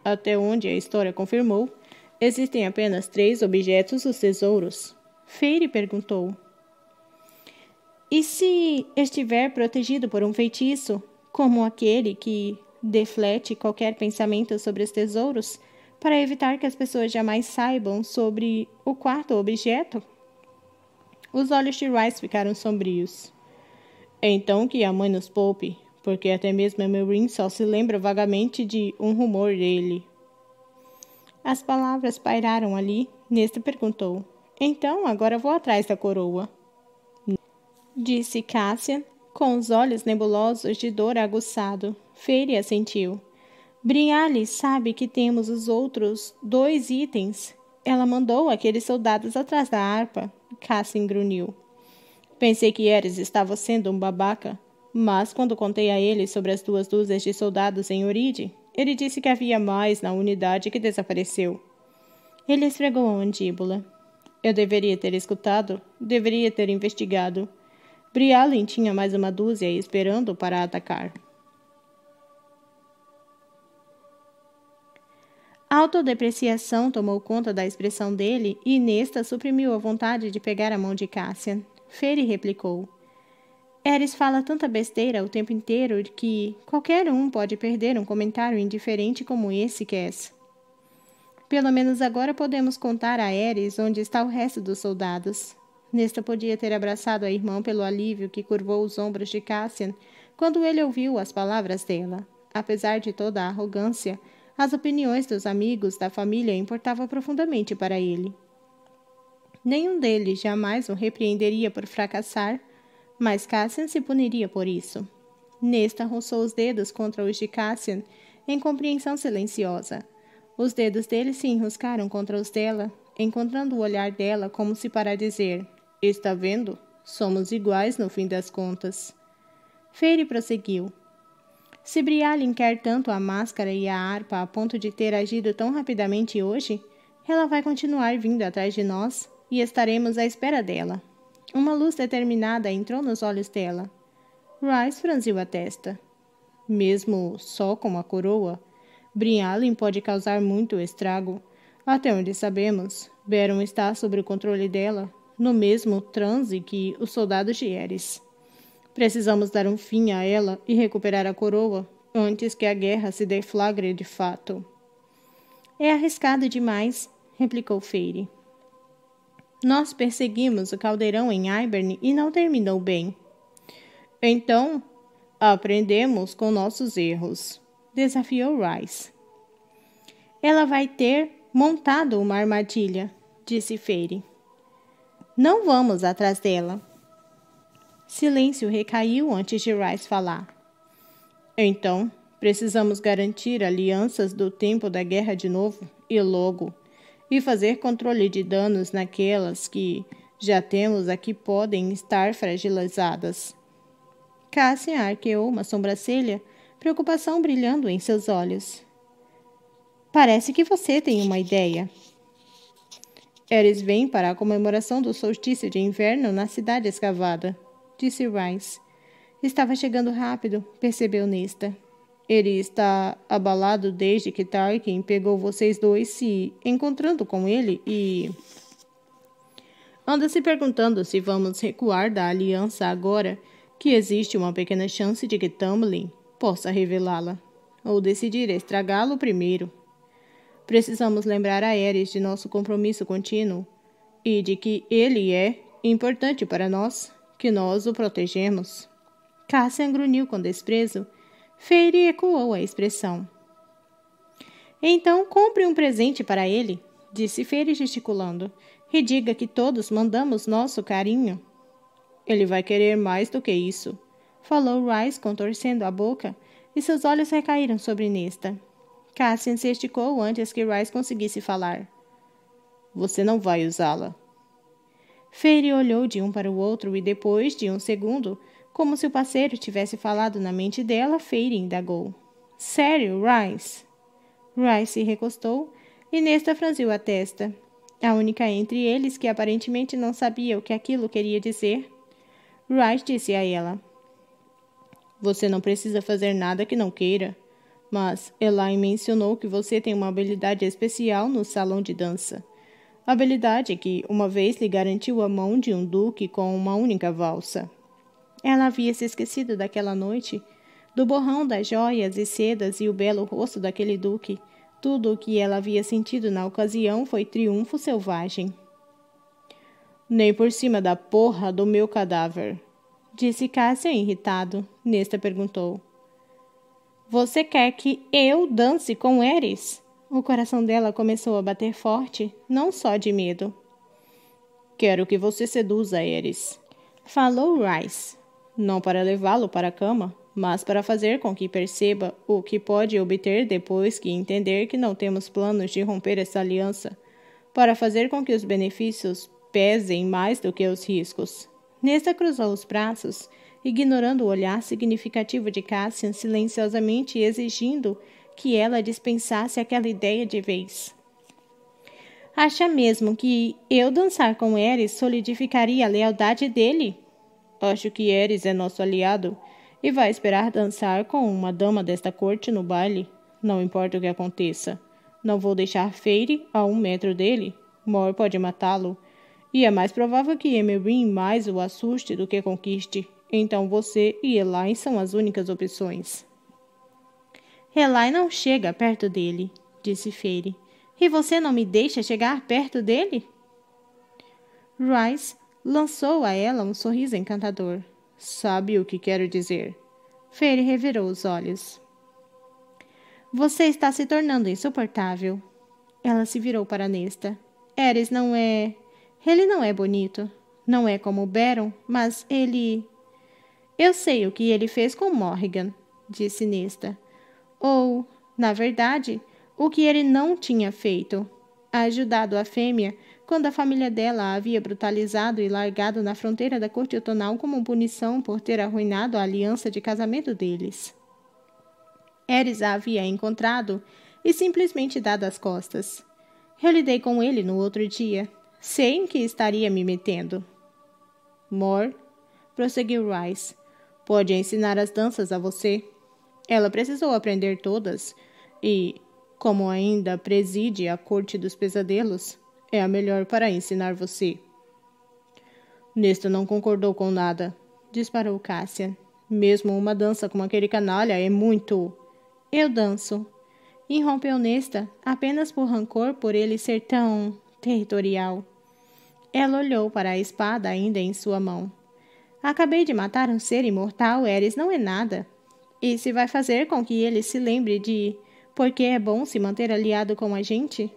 Speaker 1: Até onde a história confirmou, existem apenas 3 objetos dos tesouros. Feyre perguntou. E se estiver protegido por um feitiço, como aquele que deflete qualquer pensamento sobre os tesouros, para evitar que as pessoas jamais saibam sobre o quarto objeto? Os olhos de Rice ficaram sombrios. Então que a mãe nos poupe, porque até mesmo a Meereen só se lembra vagamente de um rumor dele. As palavras pairaram ali. Nesta perguntou. Então, agora vou atrás da coroa. Disse Cassian, com os olhos nebulosos de dor aguçado. Feyre assentiu. Brialle sabe que temos os outros 2 itens. Ela mandou aqueles soldados atrás da harpa. Cassian grunhiu. Pensei que Aerys estava sendo um babaca, mas quando contei a ele sobre as 2 dúzias de soldados em Oride, ele disse que havia mais na unidade que desapareceu. Ele esfregou a mandíbula. Eu deveria ter escutado, deveria ter investigado. Brialle tinha mais uma dúzia esperando para atacar. A autodepreciação tomou conta da expressão dele e Nesta suprimiu a vontade de pegar a mão de Cassian. Feyre replicou. Aerys fala tanta besteira o tempo inteiro que qualquer um pode perder um comentário indiferente como esse, Cass. Pelo menos agora podemos contar a Aerys onde está o resto dos soldados. Nesta podia ter abraçado a irmã pelo alívio que curvou os ombros de Cassian quando ele ouviu as palavras dela. Apesar de toda a arrogância, as opiniões dos amigos da família importavam profundamente para ele. Nenhum deles jamais o repreenderia por fracassar, mas Cassian se puniria por isso. Nesta roçou os dedos contra os de Cassian, em compreensão silenciosa. Os dedos dele se enroscaram contra os dela, encontrando o olhar dela como se para dizer, está vendo? Somos iguais no fim das contas. Feyre prosseguiu. Se Brialle quer tanto a máscara e a harpa a ponto de ter agido tão rapidamente hoje, ela vai continuar vindo atrás de nós e estaremos à espera dela. Uma luz determinada entrou nos olhos dela. Rice franziu a testa. Mesmo só com a coroa, Brialle pode causar muito estrago. Até onde sabemos, Beron está sob o controle dela, no mesmo transe que os soldados de Aerys. Precisamos dar um fim a ela e recuperar a coroa antes que a guerra se deflagre de fato. É arriscado demais, replicou Feyre. Nós perseguimos o caldeirão em Hibern e não terminou bem. Então, aprendemos com nossos erros, desafiou Rice. Ela vai ter montado uma armadilha, disse Feyre. Não vamos atrás dela. Silêncio recaiu antes de Rice falar. Então, precisamos garantir alianças do tempo da guerra de novo, e logo, e fazer controle de danos naquelas que já temos aqui podem estar fragilizadas. Cassian arqueou uma sobrancelha, preocupação brilhando em seus olhos. Parece que você tem uma ideia. Aerys vem para a comemoração do solstício de inverno na cidade escavada, disse Rice. Estava chegando rápido, percebeu Nesta. Ele está abalado desde que Tarkin pegou vocês 2 se encontrando com ele e... anda se perguntando se vamos recuar da aliança agora que existe uma pequena chance de que Tamlin possa revelá-la.
Speaker 2: ou decidir estragá-lo primeiro. Precisamos lembrar a Ares de nosso compromisso contínuo e de que ele é importante para nós, que nós o protegemos. Cassian grunhiu com desprezo. Feyre ecoou a expressão. Então compre um presente para ele, disse Feyre gesticulando, e diga que todos mandamos nosso carinho. Ele vai querer mais do que isso, falou Rhys contorcendo a boca, e seus olhos recaíram sobre Nesta. Cassian se esticou antes que Rhys conseguisse falar. Você não vai usá-la. Feyre olhou de um para o outro e depois de um segundo, como se o parceiro tivesse falado na mente dela, Feyre indagou. Sério, Rhys? Rhys se recostou e Nesta franziu a testa. A única entre eles que aparentemente não sabia o que aquilo queria dizer. Rhys disse a ela. Você não precisa fazer nada que não queira, mas Elaine mencionou que você tem uma habilidade especial no salão de dança. Habilidade que, uma vez, lhe garantiu a mão de um duque com uma única valsa. Ela havia se esquecido daquela noite, do borrão das joias e sedas e o belo rosto daquele duque. Tudo o que ela havia sentido na ocasião foi triunfo selvagem. Nem por cima da porra do meu cadáver, disse Cassian irritado. Nesta perguntou. Você quer que eu dance com Ares? O coração dela começou a bater forte, não só de medo. Quero que você seduza Ares, falou Rhys. Não para levá-lo para a cama, mas para fazer com que perceba o que pode obter depois que entender que não temos planos de romper essa aliança, para fazer com que os benefícios pesem mais do que os riscos. Nesta cruzou os braços, ignorando o olhar significativo de Cassian, silenciosamente exigindo que ela dispensasse aquela ideia de vez. Acha mesmo que eu dançar com Ares solidificaria a lealdade dele? Acho que Ares é nosso aliado e vai esperar dançar com uma dama desta corte no baile. Não importa o que aconteça. Não vou deixar Feyre a 1 metro dele. Mor pode matá-lo. E é mais provável que Emerin mais o assuste do que conquiste. Então você e Elaine são as únicas opções. Elaine não chega perto dele, disse Feyre. E você não me deixa chegar perto dele? Rhys lançou a ela um sorriso encantador. Sabe o que quero dizer? Feyre revirou os olhos. Você está se tornando insuportável. Ela se virou para Nesta. Ares não é... Ele não é bonito. Não é como Beron, mas ele... Eu sei o que ele fez com Morrigan, disse Nesta. Ou, na verdade, o que ele não tinha feito. Ajudado a fêmea quando a família dela a havia brutalizado e largado na fronteira da corte outonal como punição por ter arruinado a aliança de casamento deles. Ares a havia encontrado e simplesmente dado as costas. Eu lidei com ele no outro dia. Sei em que estaria me metendo. Mor, prosseguiu Rhys, pode ensinar as danças a você. Ela precisou aprender todas e, como ainda preside a corte dos pesadelos, é a melhor para ensinar você. Nesta não concordou com nada, disparou Cassian. Mesmo uma dança com aquele canalha é muito... Eu danço. Irrompeu Nesta, apenas por rancor por ele ser tão... territorial. Ela olhou para a espada ainda em sua mão. Acabei de matar um ser imortal, Ares não é nada. E se vai fazer com que ele se lembre de por que é bom se manter aliado com a gente?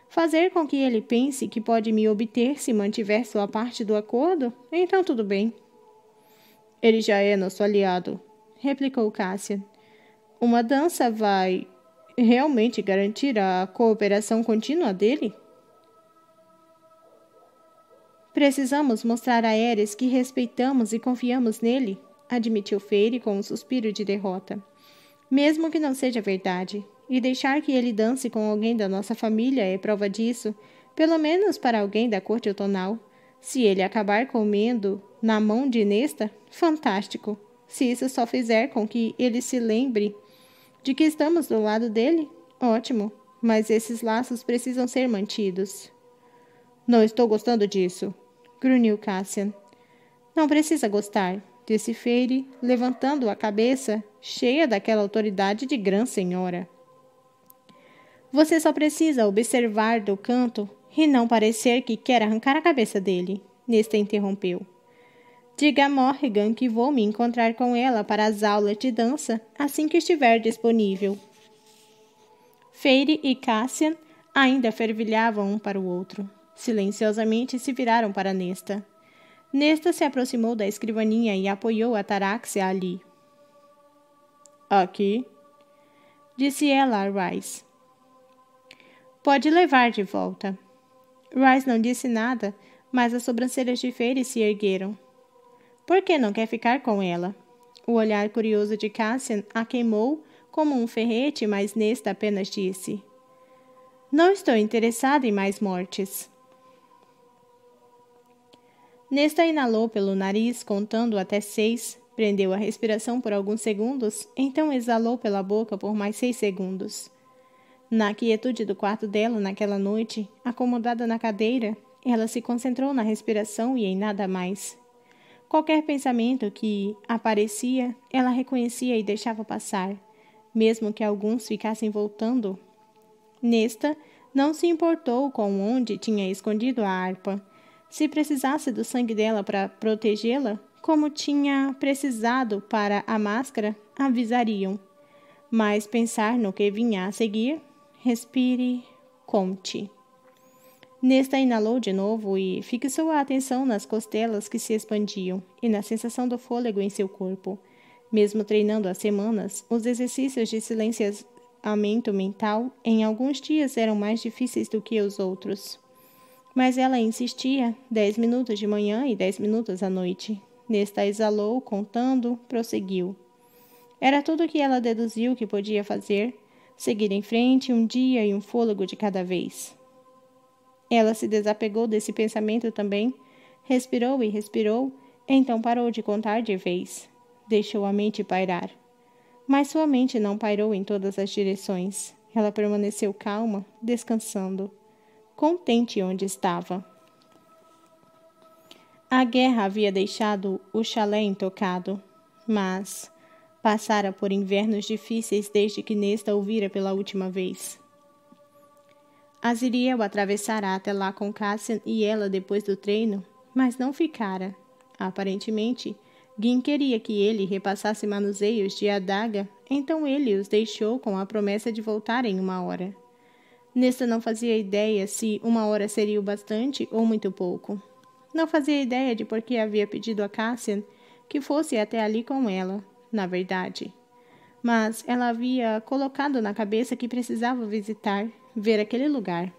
Speaker 2: Fazer com que ele pense que pode me obter se mantiver sua parte do acordo? Então tudo bem. Ele já é nosso aliado, replicou Cassian. Uma dança vai realmente garantir a cooperação contínua dele? Precisamos mostrar a Ares que respeitamos e confiamos nele, admitiu Feyre com um suspiro de derrota. Mesmo que não seja verdade, e deixar que ele dance com alguém da nossa família é prova disso, pelo menos para alguém da corte outonal. Se ele acabar comendo na mão de Nesta, fantástico. Se isso só fizer com que ele se lembre de que estamos do lado dele, ótimo, mas esses laços precisam ser mantidos. Não estou gostando disso, grunhiu Cassian. Não precisa gostar,
Speaker 1: disse Feire, levantando a cabeça, cheia daquela autoridade de grã senhora. Você só precisa observar do canto e não parecer que quer arrancar a cabeça dele. Nesta interrompeu. Diga a Morrigan que vou me encontrar com ela para as aulas de dança assim que estiver disponível. Feire e Cassian ainda fervilhavam um para o outro. Silenciosamente se viraram para Nesta. Nesta se aproximou da escrivaninha e apoiou a taráxia ali. Aqui, disse ela a Rice. Pode levar de volta. Rice não disse nada, mas as sobrancelhas de Feire se ergueram. Por que não quer ficar com ela? O olhar curioso de Cassian a queimou como um ferrete, mas Nesta apenas disse. Não estou interessada em mais mortes. Nesta inalou pelo nariz, contando até 6, prendeu a respiração por alguns segundos, então exalou pela boca por mais 6 segundos. Na quietude do quarto dela naquela noite, acomodada na cadeira, ela se concentrou na respiração e em nada mais. Qualquer pensamento que aparecia, ela reconhecia e deixava passar, mesmo que alguns ficassem voltando. Nesta, não se importou com onde tinha escondido a harpa. Se precisasse do sangue dela para protegê-la, como tinha precisado para a máscara, avisariam. Mas pensar no que vinha a seguir, respire, conte. Nesta inalou de novo e fixou a atenção nas costelas que se expandiam e na sensação do fôlego em seu corpo. Mesmo treinando há semanas, os exercícios de silenciamento mental em alguns dias eram mais difíceis do que os outros. Mas ela insistia, 10 minutos de manhã e 10 minutos à noite. Nesta exalou, contando, prosseguiu. Era tudo o que ela deduziu que podia fazer, seguir em frente um dia e um fôlego de cada vez. Ela se desapegou desse pensamento também, respirou e respirou, então parou de contar de vez. Deixou a mente pairar. Mas sua mente não pairou em todas as direções. Ela permaneceu calma, descansando. Contente onde estava. A guerra havia deixado o chalé intocado, mas passara por invernos difíceis desde que Nesta o vira pela última vez. Azriel atravessara até lá com Cassian e ela depois do treino, mas não ficara. Aparentemente, Gin queria que ele repassasse manuseios de adaga, então ele os deixou com a promessa de voltar em 1 hora. Nesta não fazia ideia se 1 hora seria o bastante ou muito pouco. Não fazia ideia de por que havia pedido a Cassian que fosse até ali com ela, na verdade. Mas ela havia colocado na cabeça que precisava visitar, ver aquele lugar.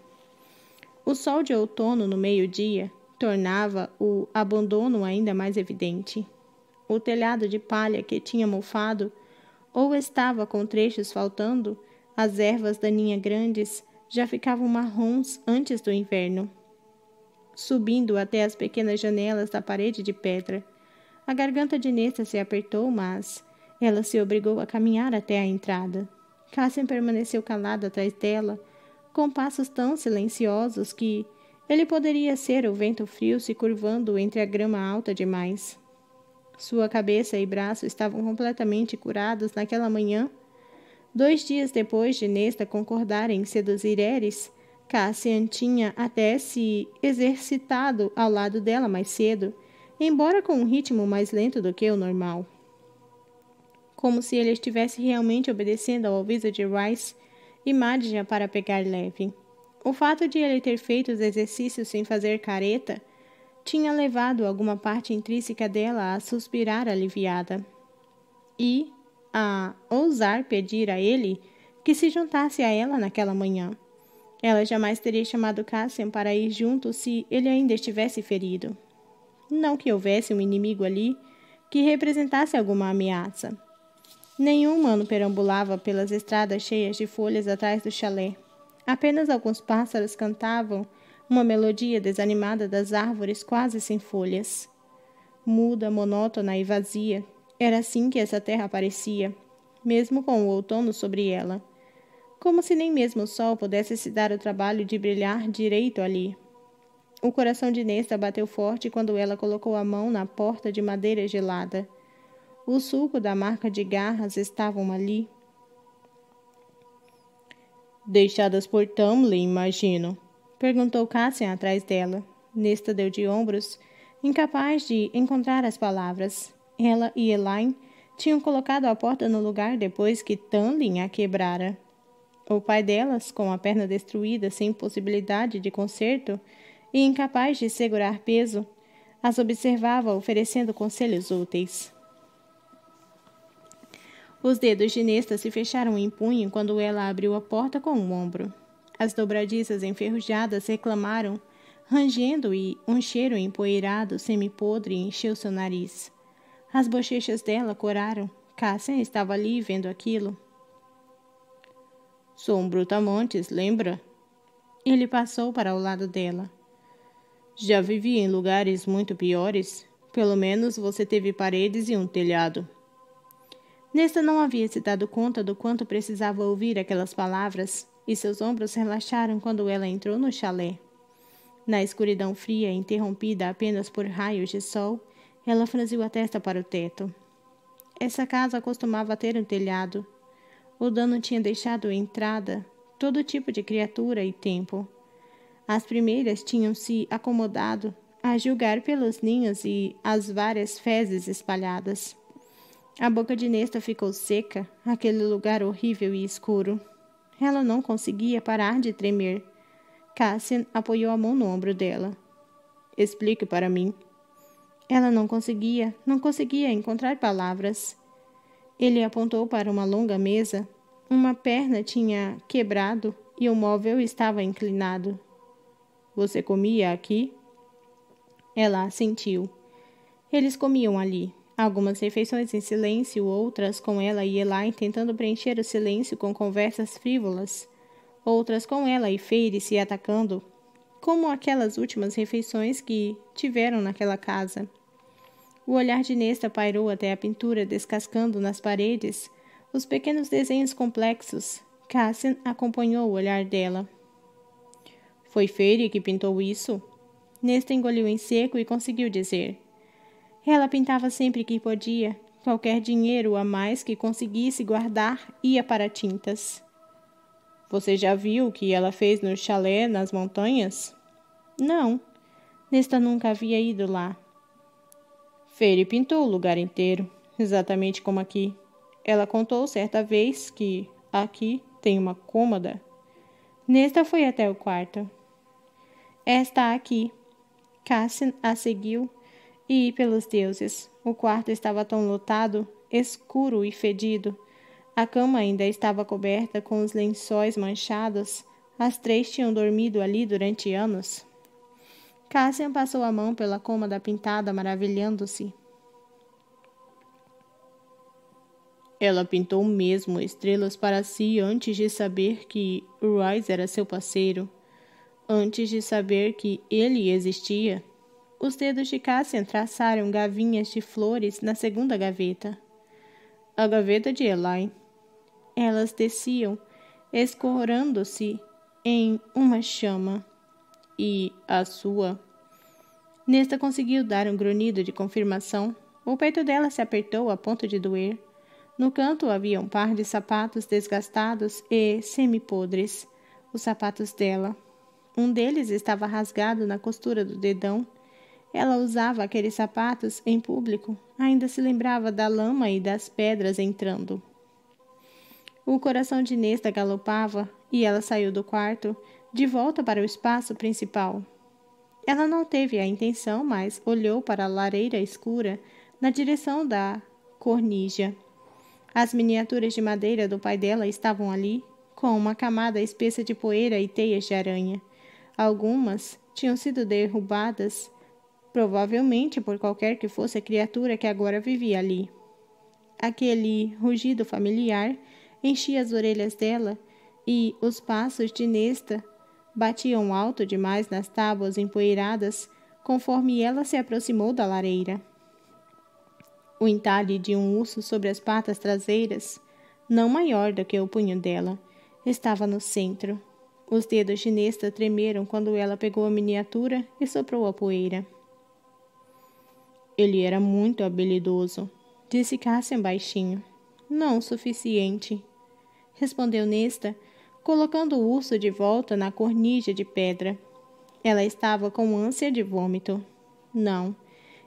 Speaker 1: O sol de outono no meio-dia tornava o abandono ainda mais evidente. O telhado de palha que tinha mofado ou estava com trechos faltando, as ervas daninhas grandes já ficavam marrons antes do inverno, subindo até as pequenas janelas da parede de pedra. A garganta de Nesta se apertou, mas ela se obrigou a caminhar até a entrada. Cassian permaneceu calado atrás dela, com passos tão silenciosos que ele poderia ser o vento frio se curvando entre a grama alta demais. Sua cabeça e braço estavam completamente curados naquela manhã. 2 dias depois de Nesta concordar em seduzir Eris, Cassian tinha até se exercitado ao lado dela mais cedo, embora com um ritmo mais lento do que o normal. Como se ele estivesse realmente obedecendo ao aviso de Rice e Madja para pegar leve. O fato de ele ter feito os exercícios sem fazer careta tinha levado alguma parte intrínseca dela a suspirar aliviada e a ousar pedir a ele que se juntasse a ela naquela manhã. Ela jamais teria chamado Cassian para ir junto se ele ainda estivesse ferido. Não que houvesse um inimigo ali que representasse alguma ameaça. Nenhum humano perambulava pelas estradas cheias de folhas atrás do chalé. Apenas alguns pássaros cantavam uma melodia desanimada das árvores quase sem folhas. Muda, monótona e vazia, era assim que essa terra parecia, mesmo com o outono sobre ela. Como se nem mesmo o sol pudesse se dar o trabalho de brilhar direito ali. O coração de Nesta bateu forte quando ela colocou a mão na porta de madeira gelada. O sulco da marca de garras estavam ali.
Speaker 2: Deixadas por Tamlin, imagino. Perguntou Cassian atrás dela.
Speaker 1: Nesta deu de ombros, incapaz de encontrar as palavras. Ela e Elaine tinham colocado a porta no lugar depois que Tamlin a quebrara. O pai delas, com a perna destruída, sem possibilidade de conserto e incapaz de segurar peso, as observava oferecendo conselhos úteis. Os dedos de Nesta se fecharam em punho quando ela abriu a porta com o ombro. As dobradiças enferrujadas reclamaram, rangendo, e um cheiro empoeirado, semipodre, encheu seu nariz. As bochechas dela coraram. Cassian estava ali vendo aquilo.
Speaker 2: Sou um brutamontes, lembra?
Speaker 1: Ele passou para o lado dela.
Speaker 2: Já vivi em lugares muito piores. Pelo menos você teve paredes e um telhado.
Speaker 1: Nesta não havia se dado conta do quanto precisava ouvir aquelas palavras, e seus ombros relaxaram quando ela entrou no chalé. Na escuridão fria, interrompida apenas por raios de sol, ela franziu a testa para o teto. Essa casa costumava ter um telhado. O dano tinha deixado entrada todo tipo de criatura e tempo. As primeiras tinham se acomodado, a julgar pelos ninhos e as várias fezes espalhadas. A boca de Nesta ficou seca, aquele lugar horrível e escuro. Ela não conseguia parar de tremer. Cassian apoiou a mão no ombro dela.
Speaker 2: Explique para mim.
Speaker 1: Ela não conseguia encontrar palavras. Ele apontou para uma longa mesa. Uma perna tinha quebrado e o móvel estava inclinado.
Speaker 2: Você comia aqui?
Speaker 1: Ela assentiu. Eles comiam ali. Algumas refeições em silêncio, outras com ela e Elaine tentando preencher o silêncio com conversas frívolas. Outras com ela e Feire se atacando, como aquelas últimas refeições que tiveram naquela casa. O olhar de Nesta pairou até a pintura, descascando nas paredes os pequenos desenhos complexos. Cassian acompanhou o olhar dela.
Speaker 2: Foi Feire que pintou isso?
Speaker 1: Nesta engoliu em seco e conseguiu dizer. Ela pintava sempre que podia. Qualquer dinheiro a mais que conseguisse guardar ia para tintas.
Speaker 2: Você já viu o que ela fez no chalé nas montanhas?
Speaker 1: Não. Nesta nunca havia ido lá.
Speaker 2: Feire pintou o lugar inteiro, exatamente como aqui. Ela contou certa vez que aqui tem uma cômoda.
Speaker 1: Nesta foi até o quarto. Está aqui. Cassian a seguiu. E, pelos deuses, o quarto estava tão lotado, escuro e fedido. A cama ainda estava coberta com os lençóis manchados. As três tinham dormido ali durante anos. Cassian passou a mão pela cômoda pintada, maravilhando-se.
Speaker 2: Ela pintou mesmo estrelas para si antes de saber que Royce era seu parceiro. Antes de saber que ele existia.
Speaker 1: Os dedos de Cassian traçaram gavinhas de flores na segunda gaveta.
Speaker 2: A gaveta de Elaine.
Speaker 1: Elas desciam, escorando-se em uma chama.
Speaker 2: E a sua?
Speaker 1: Nesta conseguiu dar um grunhido de confirmação. O peito dela se apertou a ponto de doer. No canto havia um par de sapatos desgastados e semipodres. Os sapatos dela. Um deles estava rasgado na costura do dedão. Ela usava aqueles sapatos em público. Ainda se lembrava da lama e das pedras entrando. O coração de Nesta galopava e ela saiu do quarto, de volta para o espaço principal. Ela não teve a intenção, mas olhou para a lareira escura na direção da cornija. As miniaturas de madeira do pai dela estavam ali, com uma camada espessa de poeira e teias de aranha. Algumas tinham sido derrubadas, provavelmente por qualquer que fosse a criatura que agora vivia ali. Aquele rugido familiar enchia as orelhas dela e os passos de Nesta batiam alto demais nas tábuas empoeiradas conforme ela se aproximou da lareira. O entalhe de um urso sobre as patas traseiras, não maior do que o punho dela, estava no centro. Os dedos de Nesta tremeram quando ela pegou a miniatura e soprou a poeira.
Speaker 2: Ele era muito habilidoso.
Speaker 1: disse Cassian baixinho. Não o suficiente, respondeu Nesta, colocando o urso de volta na cornija de pedra. Ela estava com ânsia de vômito. Não,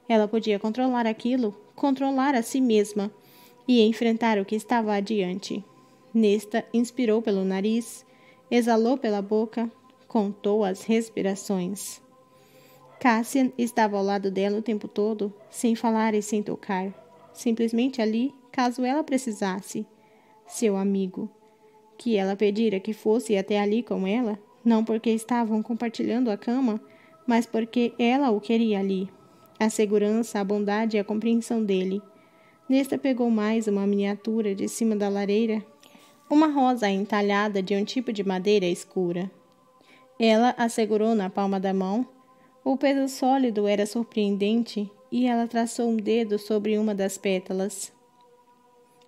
Speaker 1: ela podia controlar aquilo, controlar a si mesma e enfrentar o que estava adiante. Nesta inspirou pelo nariz, exalou pela boca, contou as respirações. Cassian estava ao lado dela o tempo todo, sem falar e sem tocar. Simplesmente ali, caso ela precisasse. Seu amigo. Que ela pedira que fosse até ali com ela, não porque estavam compartilhando a cama, mas porque ela o queria ali. A segurança, a bondade e a compreensão dele. Nesta pegou mais uma miniatura de cima da lareira, uma rosa entalhada de um tipo de madeira escura. Ela a segurou na palma da mão. O peso sólido era surpreendente e ela traçou um dedo sobre uma das pétalas.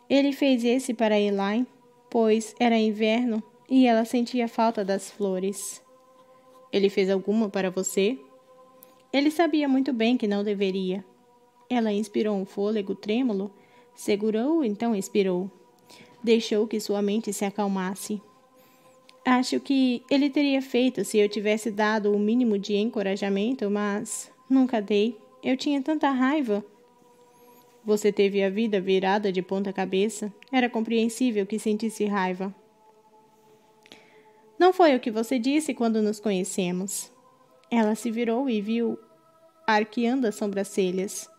Speaker 1: Ele fez esse para Elaine, pois era inverno e ela sentia falta das flores. Ele fez alguma para você? Ele sabia muito bem que não deveria. Ela inspirou um fôlego trêmulo, segurou, então expirou. Deixou que sua mente se acalmasse. Acho que ele teria feito se eu tivesse dado o mínimo de encorajamento, mas nunca dei. Eu tinha tanta raiva. Você teve a vida virada de ponta cabeça. Era compreensível que sentisse raiva. Não foi o que você disse quando nos conhecemos. Ela se virou e viu arqueando as sobrancelhas.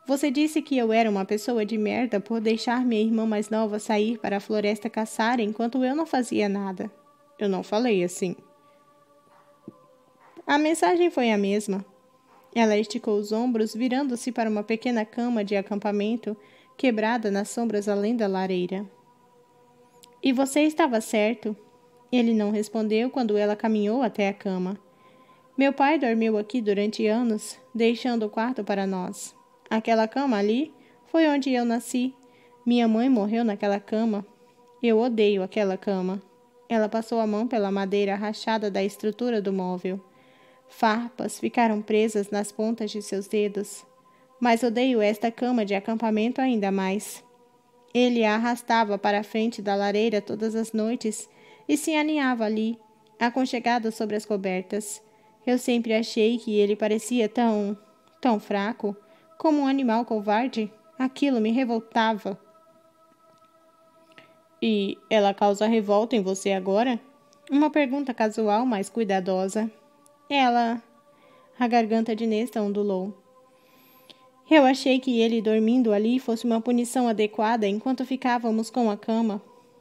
Speaker 1: Você disse que eu era uma pessoa de merda por deixar minha irmã mais nova sair para a floresta caçar enquanto eu não fazia nada. Eu não falei assim. A mensagem foi a mesma. Ela esticou os ombros, virando-se para uma pequena cama de acampamento quebrada nas sombras além da lareira. E você estava certo. Ele não respondeu quando ela caminhou até a cama. Meu pai dormiu aqui durante anos, deixando o quarto para nós. Aquela cama ali foi onde eu nasci. Minha mãe morreu naquela cama. Eu odeio aquela cama. Ela passou a mão pela madeira rachada da estrutura do móvel. Farpas ficaram presas nas pontas de seus dedos. Mas odeio esta cama de acampamento ainda mais. Ele a arrastava para a frente da lareira todas as noites e se aninhava ali, aconchegado sobre as cobertas. Eu sempre achei que ele parecia tão fraco, como um animal covarde. Aquilo me revoltava. E ela causa revolta em você agora? Uma pergunta casual, mas cuidadosa. A garganta de Nesta ondulou. Eu achei que ele dormindo ali fosse uma punição adequada enquanto ficávamos com a cama.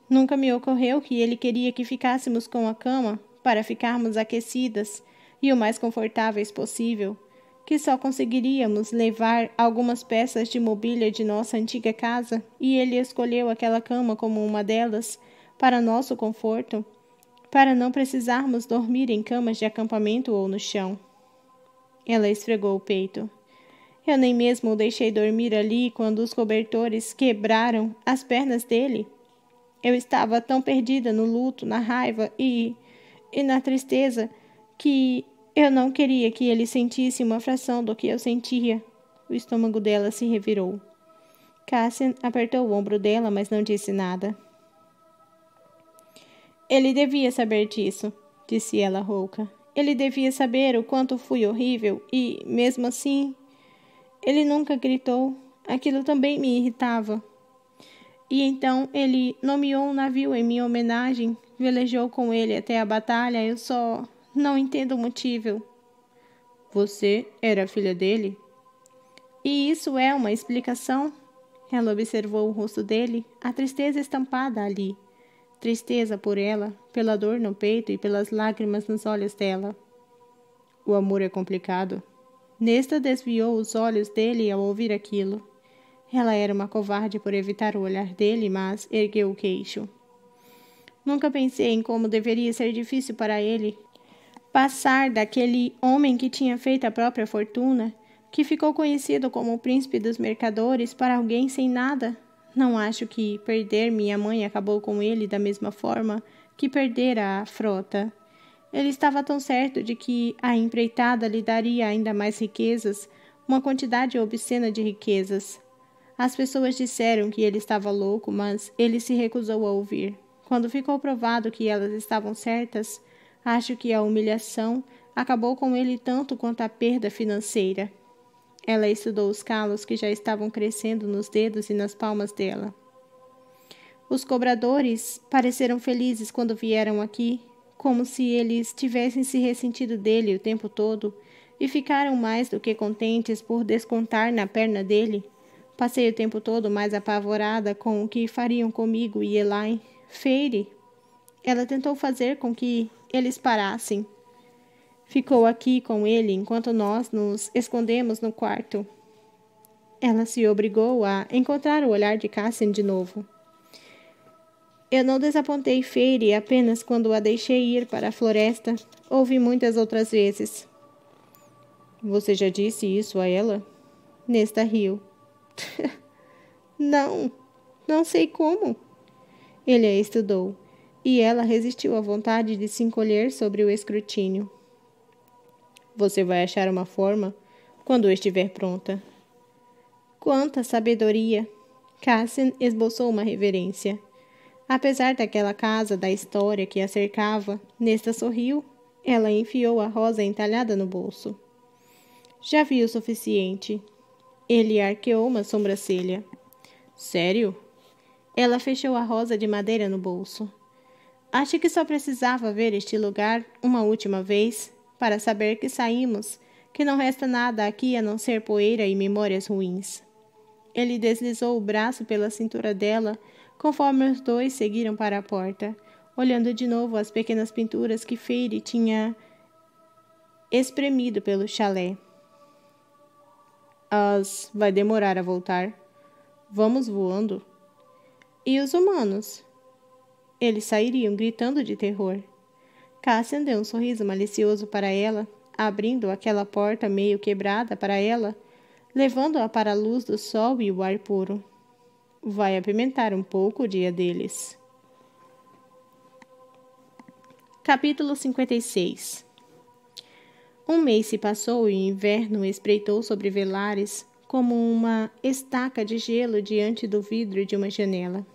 Speaker 1: Nunca me ocorreu que ele queria que ficássemos com a cama para ficarmos aquecidas e o mais confortáveis possível, que só conseguiríamos levar algumas peças de mobília de nossa antiga casa, e ele escolheu aquela cama como uma delas, para nosso conforto, para não precisarmos dormir em camas de acampamento ou no chão. Ela esfregou o peito. Eu nem mesmo o deixei dormir ali quando os cobertores quebraram as pernas dele. Eu estava tão perdida no luto, na raiva e na tristeza que eu não queria que ele sentisse uma fração do que eu sentia. O estômago dela se revirou. Cassian apertou o ombro dela, mas não disse nada. Ele devia saber disso, disse ela rouca. Ele devia saber o quanto fui horrível e, mesmo assim, ele nunca gritou. Aquilo também me irritava. E então ele nomeou um navio em minha homenagem, velejou com ele até a batalha. Eu só não entendo o motivo. Você era filha dele? E isso é uma explicação? Ela observou o rosto dele, a tristeza estampada ali. Tristeza por ela, pela dor no peito e pelas lágrimas nos olhos dela. O amor é complicado. Nesta desviou os olhos dele ao ouvir aquilo. Ela era uma covarde por evitar o olhar dele, mas ergueu o queixo. Nunca pensei em como deveria ser difícil para ele passar daquele homem que tinha feito a própria fortuna, que ficou conhecido como o príncipe dos mercadores, para alguém sem nada. Não acho que perder minha mãe acabou com ele da mesma forma que perder a frota. Ele estava tão certo de que a empreitada lhe daria ainda mais riquezas, uma quantidade obscena de riquezas. As pessoas disseram que ele estava louco, mas ele se recusou a ouvir. Quando ficou provado que elas estavam certas, acho que a humilhação acabou com ele tanto quanto a perda financeira. Ela estudou os calos que já estavam crescendo nos dedos e nas palmas dela. Os cobradores pareceram felizes quando vieram aqui, como se eles tivessem se ressentido dele o tempo todo, e ficaram mais do que contentes por descontar na perna dele. Passei o tempo todo mais apavorada com o que fariam comigo e Elaine. Feire. Ela tentou fazer com que eles parassem. Ficou aqui com ele enquanto nós nos escondemos no quarto. Ela se obrigou a encontrar o olhar de Cassian de novo. Eu não desapontei Feire apenas quando a deixei ir para a floresta. Houve muitas outras vezes. Você já disse isso a ela? Nesta riu. Não sei como. Ele a estudou, e ela resistiu à vontade de se encolher sobre o escrutínio. Você vai achar uma forma quando estiver pronta. Quanta sabedoria! Cassian esboçou uma reverência. Apesar daquela casa da história que a cercava, Nesta sorriu. Ela enfiou a rosa entalhada no bolso. Já vi o suficiente. Ele arqueou uma sobrancelha. Sério? Ela fechou a rosa de madeira no bolso. Acho que só precisava ver este lugar uma última vez para saber que saímos, que não resta nada aqui a não ser poeira e memórias ruins. Ele deslizou o braço pela cintura dela, conforme os dois seguiram para a porta, olhando de novo as pequenas pinturas que Feire tinha espremido pelo chalé. Vai demorar a voltar. Vamos voando. E os humanos? Eles sairiam gritando de terror. Cassian deu um sorriso malicioso para ela, abrindo aquela porta meio quebrada para ela, levando-a para a luz do sol e o ar puro. Vai apimentar um pouco o dia deles. Capítulo 56. Um mês se passou e o inverno espreitou sobre Velares como uma estaca de gelo diante do vidro de uma janela.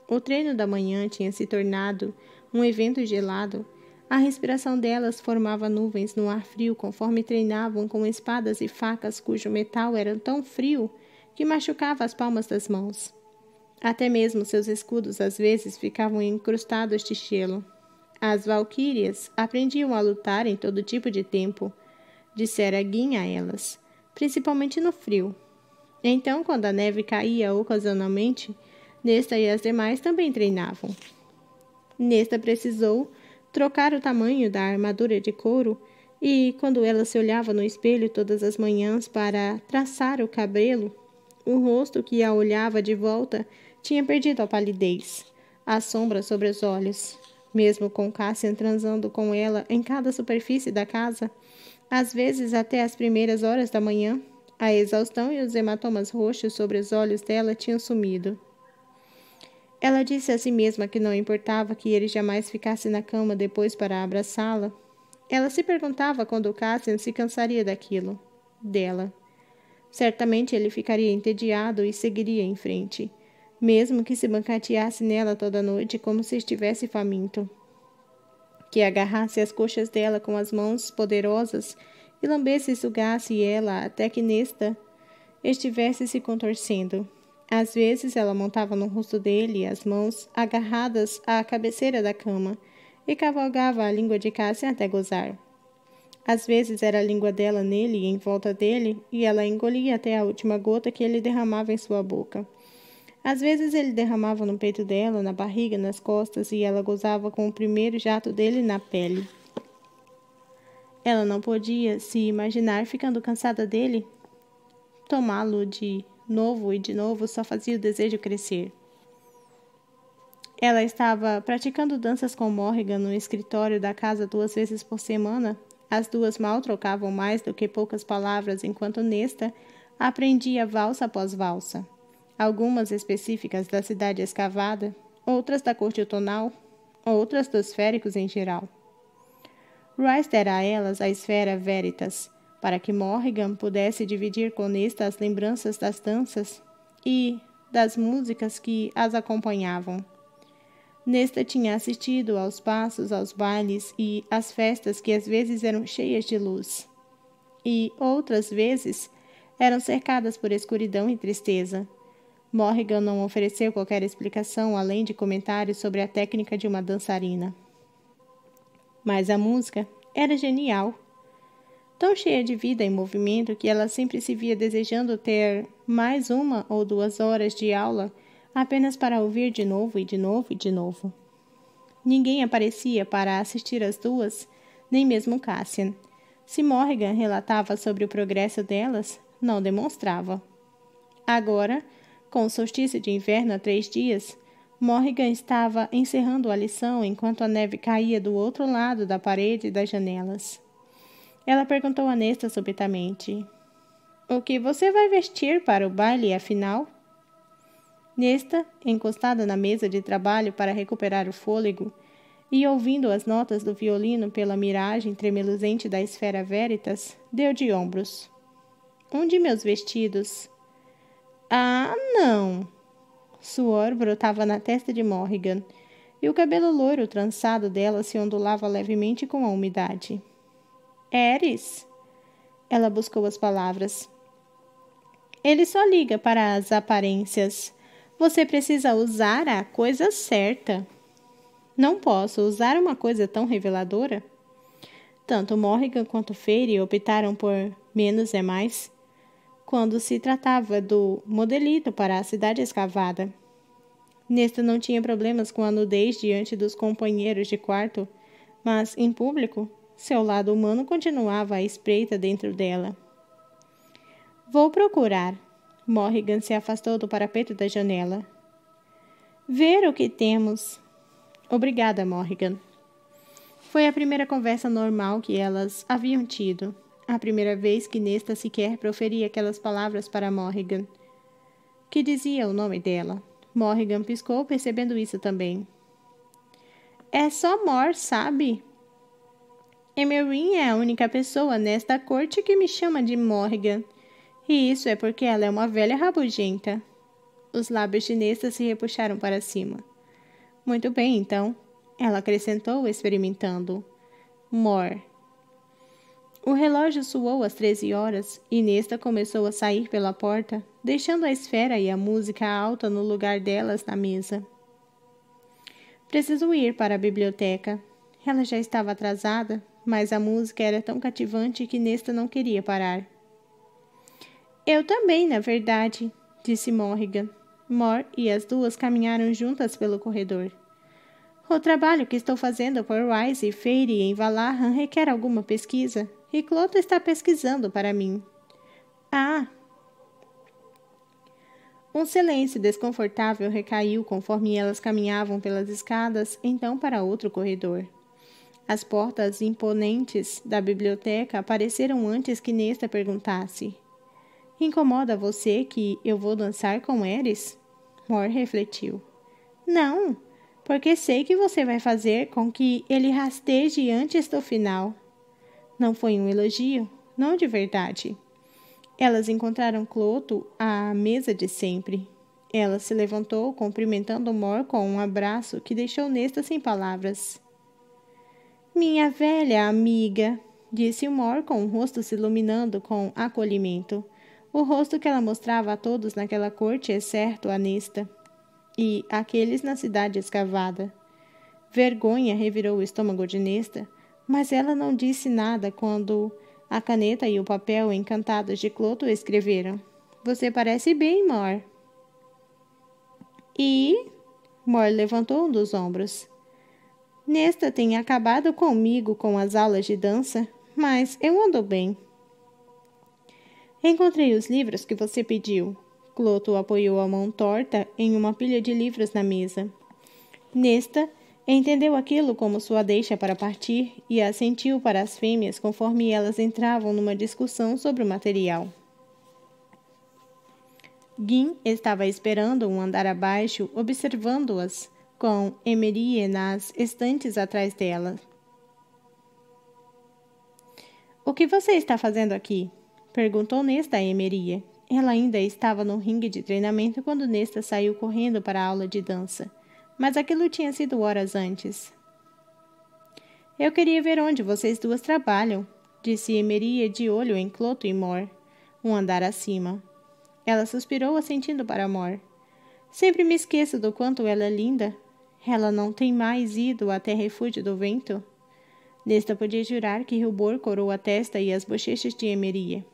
Speaker 1: O treino da manhã tinha se tornado um evento gelado. A respiração delas formava nuvens no ar frio conforme treinavam com espadas e facas cujo metal era tão frio que machucava as palmas das mãos. Até mesmo seus escudos às vezes ficavam encrustados de gelo. As valquírias aprendiam a lutar em todo tipo de tempo, dissera Gin a elas, principalmente no frio. Então, quando a neve caía ocasionalmente, Nesta e as demais também treinavam. Nesta precisou trocar o tamanho da armadura de couro e, quando ela se olhava no espelho todas as manhãs para traçar o cabelo, o rosto que a olhava de volta tinha perdido a palidez, a sombra sobre os olhos. Mesmo com Cassian transando com ela em cada superfície da casa, às vezes até as primeiras horas da manhã, a exaustão e os hematomas roxos sobre os olhos dela tinham sumido. Ela disse a si mesma que não importava que ele jamais ficasse na cama depois para abraçá-la. Ela se perguntava quando Cassian se cansaria dela. Certamente ele ficaria entediado e seguiria em frente, mesmo que se banqueteasse nela toda noite como se estivesse faminto. Que agarrasse as coxas dela com as mãos poderosas e lambesse e sugasse ela até que Nesta estivesse se contorcendo. Às vezes ela montava no rosto dele, as mãos agarradas à cabeceira da cama, e cavalgava a língua de Cassian até gozar. Às vezes era a língua dela nele e em volta dele, e ela engolia até a última gota que ele derramava em sua boca. Às vezes ele derramava no peito dela, na barriga, nas costas, e ela gozava com o primeiro jato dele na pele. Ela não podia se imaginar ficando cansada dele. Tomá-lo de novo e de novo só fazia o desejo crescer. Ela estava praticando danças com Morrigan no escritório da casa 2 vezes por semana. As duas mal trocavam mais do que poucas palavras, enquanto Nesta aprendia valsa após valsa. Algumas específicas da cidade escavada, outras da corte tonal, outras dos féricos em geral. Royce dera a elas a esfera veritas, para que Morrigan pudesse dividir com Nesta as lembranças das danças, e das músicas que as acompanhavam. Nesta tinha assistido aos passos, aos bailes e às festas que às vezes eram cheias de luz, e outras vezes eram cercadas por escuridão e tristeza. Morrigan não ofereceu qualquer explicação além de comentários sobre a técnica de uma dançarina. Mas a música era genial, tão cheia de vida e movimento que ela sempre se via desejando ter mais 1 ou 2 horas de aula apenas para ouvir de novo e de novo e de novo. Ninguém aparecia para assistir às 2, nem mesmo Cassian. Se Morrigan relatava sobre o progresso delas, não demonstrava. Agora, com o solstício de inverno há 3 dias, Morrigan estava encerrando a lição enquanto a neve caía do outro lado da parede e das janelas. Ela perguntou a Nesta subitamente: "O que você vai vestir para o baile, afinal?" Nesta, encostada na mesa de trabalho para recuperar o fôlego, e ouvindo as notas do violino pela miragem tremeluzente da esfera veritas, deu de ombros. "Um de meus vestidos." "Ah, não!" Suor brotava na testa de Morrigan, e o cabelo loiro trançado dela se ondulava levemente com a umidade. "Eris?" Ela buscou as palavras. "Ele só liga para as aparências. Você precisa usar a coisa certa." "Não posso usar uma coisa tão reveladora?" Tanto Morrigan quanto Feire optaram por menos é mais, quando se tratava do modelito para a cidade escavada. Nesta não tinha problemas com a nudez diante dos companheiros de quarto, mas, em público, seu lado humano continuava à espreita dentro dela. "Vou procurar." Morrigan se afastou do parapeito da janela. "Ver o que temos." "Obrigada, Morrigan." Foi a primeira conversa normal que elas haviam tido, a primeira vez que Nesta sequer proferia aquelas palavras para Morrigan, que dizia o nome dela. Morrigan piscou, percebendo isso também. "É só Mor, sabe? Emery é a única pessoa nesta corte que me chama de Morrigan, e isso é porque ela é uma velha rabugenta." Os lábios de Nesta se repuxaram para cima. "Muito bem, então," ela acrescentou, experimentando. "Mor." O relógio soou às 13 horas e Nesta começou a sair pela porta, deixando a esfera e a música alta no lugar delas na mesa. "Preciso ir para a biblioteca." Ela já estava atrasada, mas a música era tão cativante que Nesta não queria parar. "Eu também, na verdade," disse Morrigan. Mor e as 2 caminharam juntas pelo corredor. "O trabalho que estou fazendo por Wise e Feire em Valahan requer alguma pesquisa, e Cloto está pesquisando para mim." "Ah!" Um silêncio desconfortável recaiu conforme elas caminhavam pelas escadas, então para outro corredor. As portas imponentes da biblioteca apareceram antes que Nesta perguntasse: "Incomoda você que eu vou dançar com Eris?" Mor refletiu. "Não, porque sei que você vai fazer com que ele rasteje antes do final." Não foi um elogio, não de verdade. Elas encontraram Cloto à mesa de sempre. Ela se levantou, cumprimentando Mor com um abraço que deixou Nesta sem palavras. "Minha velha amiga," disse Mor com o rosto se iluminando com acolhimento. O rosto que ela mostrava a todos naquela corte, exceto a Nesta, e aqueles na cidade escavada. Vergonha revirou o estômago de Nesta, mas ela não disse nada quando a caneta e o papel encantados de Cloto escreveram: "Você parece bem, Mor." "E?" Mor levantou um dos ombros. "Nesta tem acabado comigo com as aulas de dança, mas eu ando bem." "Encontrei os livros que você pediu." Cloto apoiou a mão torta em uma pilha de livros na mesa. Nesta entendeu aquilo como sua deixa para partir e assentiu para as fêmeas conforme elas entravam numa discussão sobre o material. Gin estava esperando um andar abaixo, observando-as, com Emery nas estantes atrás dela. "O que você está fazendo aqui?" perguntou Nesta a Emery. Ela ainda estava no ringue de treinamento quando Nesta saiu correndo para a aula de dança, mas aquilo tinha sido horas antes. Eu queria ver onde vocês duas trabalham, disse Emeria de olho em Cloto e Mor, um andar acima. Ela suspirou assentindo para Mor. Sempre me esqueço do quanto ela é linda. Ela não tem mais ido até Refúgio do Vento? Nesta podia jurar que rubor corou a testa e as bochechas de Emeria.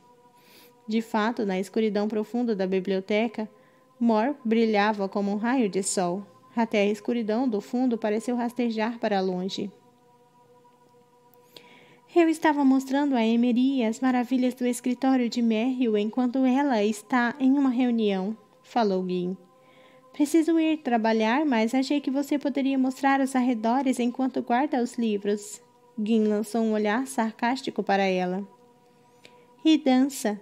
Speaker 1: De fato, na escuridão profunda da biblioteca, Mor brilhava como um raio de sol. Até a escuridão do fundo pareceu rastejar para longe. Eu estava mostrando a Emeria as maravilhas do escritório de Merrill enquanto ela está em uma reunião, falou Gin. Preciso ir trabalhar, mas achei que você poderia mostrar os arredores enquanto guarda os livros. Gin lançou um olhar sarcástico para ela. E dança.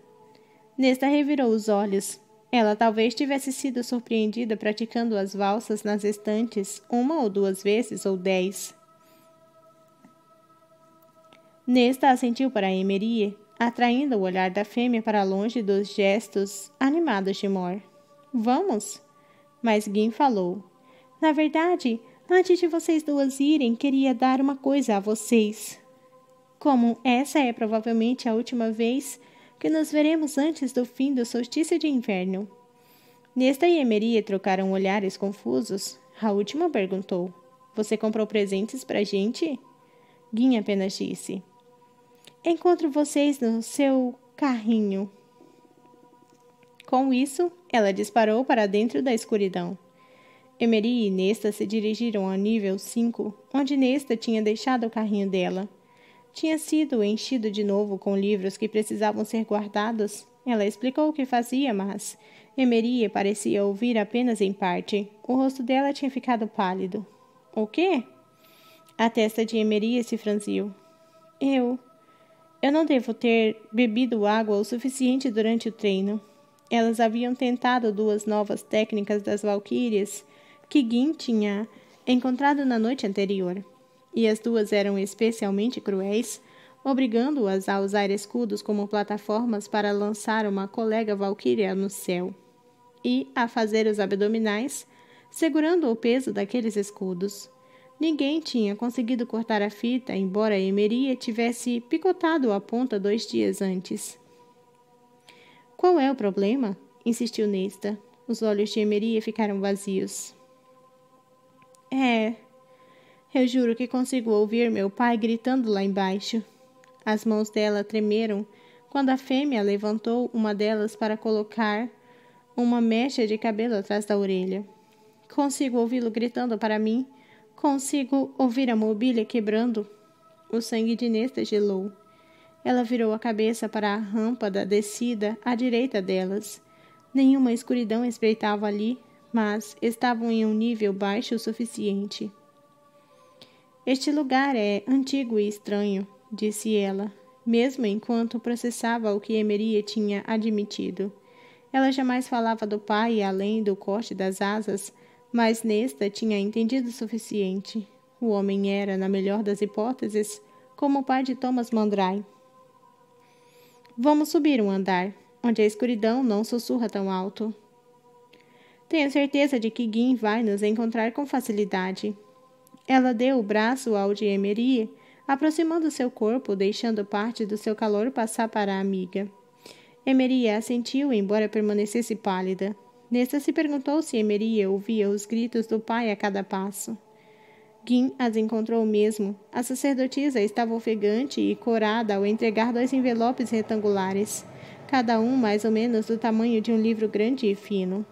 Speaker 1: Nesta revirou os olhos. Ela talvez tivesse sido surpreendida praticando as valsas nas estantes 1 ou 2 vezes ou 10. Nesta assentiu para Emeria, atraindo o olhar da fêmea para longe dos gestos animados de Mor. Vamos? Mas Gin falou. Na verdade, antes de vocês duas irem, queria dar uma coisa a vocês. Como essa é provavelmente a última vez que nos veremos antes do fim do solstício de inverno. Nesta e Emeria trocaram olhares confusos. A última perguntou. Você comprou presentes pra gente? Gin apenas disse. Encontro vocês no seu carrinho. Com isso, ela disparou para dentro da escuridão. Emeria e Nesta se dirigiram ao nível 5, onde Nesta tinha deixado o carrinho dela. Tinha sido enchido de novo com livros que precisavam ser guardados. Ela explicou o que fazia, mas Emeria parecia ouvir apenas em parte. O rosto dela tinha ficado pálido. O quê? A testa de Emeria se franziu. Eu não devo ter bebido água o suficiente durante o treino. Elas haviam tentado 2 novas técnicas das valquírias que Gin tinha encontrado na noite anterior. E as 2 eram especialmente cruéis, obrigando-as a usar escudos como plataformas para lançar uma colega valquíria no céu. E a fazer os abdominais, segurando o peso daqueles escudos. Ninguém tinha conseguido cortar a fita, embora Emeria tivesse picotado a ponta 2 dias antes. Qual é o problema? Insistiu Nesta. Os olhos de Emeria ficaram vazios. Eu juro que consigo ouvir meu pai gritando lá embaixo. As mãos dela tremeram quando a fêmea levantou uma delas para colocar uma mecha de cabelo atrás da orelha. Consigo ouvi-lo gritando para mim. Consigo ouvir a mobília quebrando. O sangue de Nesta gelou. Ela virou a cabeça para a rampa da descida à direita delas. Nenhuma escuridão espreitava ali, mas estavam em um nível baixo o suficiente. Este lugar é antigo e estranho, disse ela, mesmo enquanto processava o que Emeria tinha admitido. Ela jamais falava do pai além do corte das asas, mas Nesta tinha entendido o suficiente. O homem era, na melhor das hipóteses, como o pai de Thomas Mandrai. Vamos subir um andar, onde a escuridão não sussurra tão alto. Tenho certeza de que Gin vai nos encontrar com facilidade. Ela deu o braço ao de Emeria, aproximando seu corpo, deixando parte do seu calor passar para a amiga. Emeria assentiu, embora permanecesse pálida. Nesta se perguntou se Emeria ouvia os gritos do pai a cada passo. Gin as encontrou mesmo. A sacerdotisa estava ofegante e corada ao entregar 2 envelopes retangulares, cada um mais ou menos do tamanho de um livro grande e fino.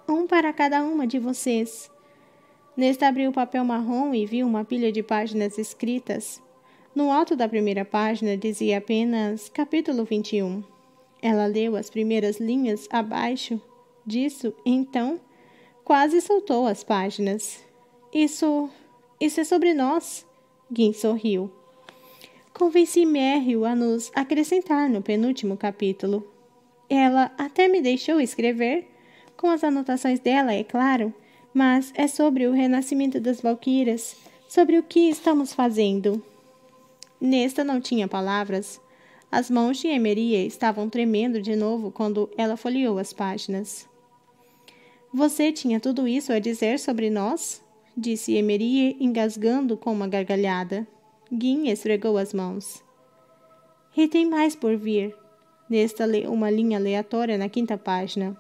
Speaker 1: Um para cada uma de vocês. Nesta abriu o papel marrom e viu uma pilha de páginas escritas. No alto da primeira página dizia apenas capítulo 21. Ela leu as primeiras linhas abaixo disso, então quase soltou as páginas. Isso é sobre nós, Gin sorriu. Convenci Merrill a nos acrescentar no penúltimo capítulo. Ela até me deixou escrever, com as anotações dela, é claro, mas é sobre o renascimento das valquírias, sobre o que estamos fazendo. Nesta não tinha palavras. As mãos de Emeria estavam tremendo de novo quando ela folheou as páginas. Você tinha tudo isso a dizer sobre nós? Disse Emeria, engasgando com uma gargalhada. Gin esfregou as mãos. E tem mais por vir. Nesta uma linha aleatória na 5ª página.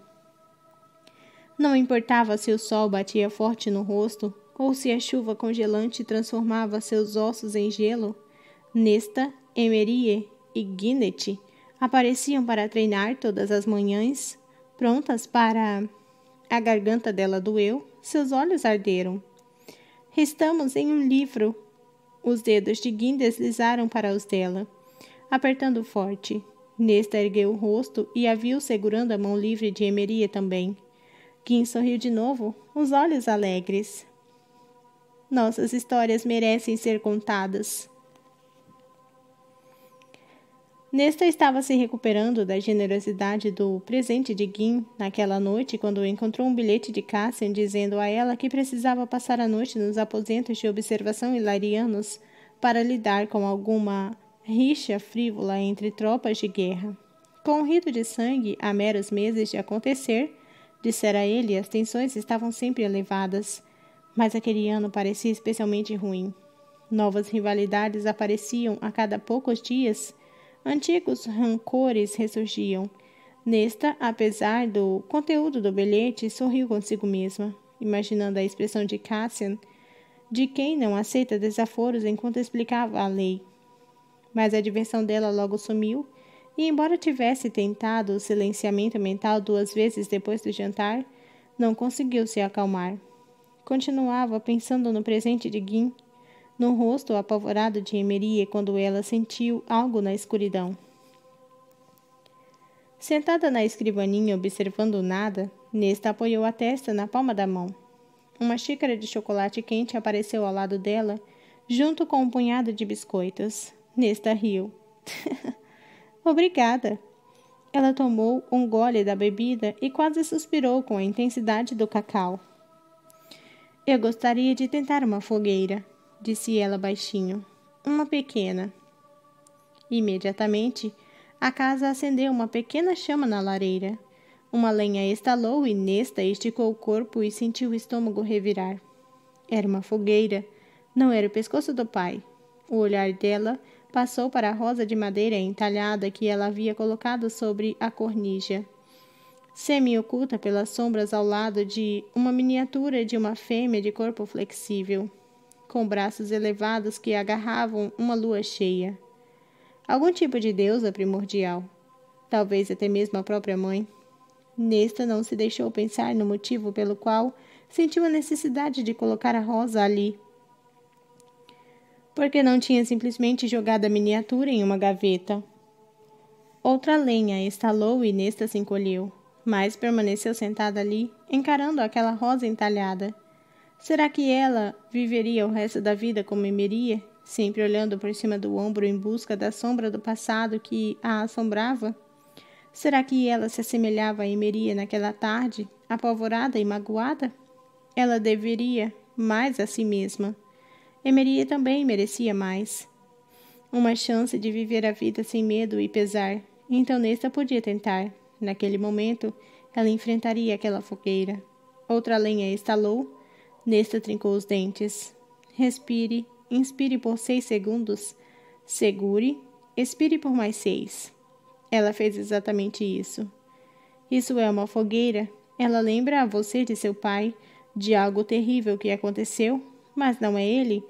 Speaker 1: Não importava se o sol batia forte no rosto ou se a chuva congelante transformava seus ossos em gelo. Nesta, Emerie e Guinnett apareciam para treinar todas as manhãs, prontas para... A garganta dela doeu, seus olhos arderam. Estamos em um livro. Os dedos de Gin deslizaram para os dela, apertando forte. Nesta ergueu o rosto e a viu segurando a mão livre de Emeria também. Gin sorriu de novo, os olhos alegres. Nossas histórias merecem ser contadas. Nesta estava se recuperando da generosidade do presente de Gin naquela noite quando encontrou um bilhete de Cassian dizendo a ela que precisava passar a noite nos aposentos de observação hilarianos para lidar com alguma rixa frívola entre tropas de guerra. Com um rito de sangue há meros meses de acontecer, dissera ele, as tensões estavam sempre elevadas, mas aquele ano parecia especialmente ruim. Novas rivalidades apareciam a cada poucos dias. Antigos rancores ressurgiam. Nesta, apesar do conteúdo do bilhete, sorriu consigo mesma, imaginando a expressão de Cassian, de quem não aceita desaforos enquanto explicava a lei. Mas a diversão dela logo sumiu, e embora tivesse tentado o silenciamento mental 2 vezes depois do jantar, não conseguiu se acalmar. Continuava pensando no presente de Gin, no rosto apavorado de Emeria quando ela sentiu algo na escuridão. Sentada na escrivaninha observando nada, Nesta apoiou a testa na palma da mão. Uma xícara de chocolate quente apareceu ao lado dela, junto com um punhado de biscoitos. Nesta riu. Obrigada. Ela tomou um gole da bebida e quase suspirou com a intensidade do cacau. Eu gostaria de tentar uma fogueira, disse ela baixinho. Uma pequena. Imediatamente, a casa acendeu uma pequena chama na lareira. Uma lenha estalou e Nesta esticou o corpo e sentiu o estômago revirar. Era uma fogueira, não era o pescoço do pai. O olhar dela passou para a rosa de madeira entalhada que ela havia colocado sobre a cornija, semi-oculta pelas sombras ao lado de uma miniatura de uma fêmea de corpo flexível, com braços elevados que agarravam uma lua cheia. Algum tipo de deusa primordial, talvez até mesmo a própria mãe. Nesta não se deixou pensar no motivo pelo qual sentiu a necessidade de colocar a rosa ali. Porque não tinha simplesmente jogado a miniatura em uma gaveta. Outra lenha estalou e Nesta se encolheu, mas permaneceu sentada ali, encarando aquela rosa entalhada. Será que ela viveria o resto da vida como Emeria, sempre olhando por cima do ombro em busca da sombra do passado que a assombrava? Será que ela se assemelhava a Emeria naquela tarde, apavorada e magoada? Ela deveria mais a si mesma. Emeria também merecia mais. Uma chance de viver a vida sem medo e pesar. Então Nesta podia tentar. Naquele momento, ela enfrentaria aquela fogueira. Outra lenha estalou. Nesta trincou os dentes. Respire, inspire por 6 segundos. Segure, expire por mais 6. Ela fez exatamente isso. Isso é uma fogueira? Ela lembra a você de seu pai, de algo terrível que aconteceu, mas não é ele?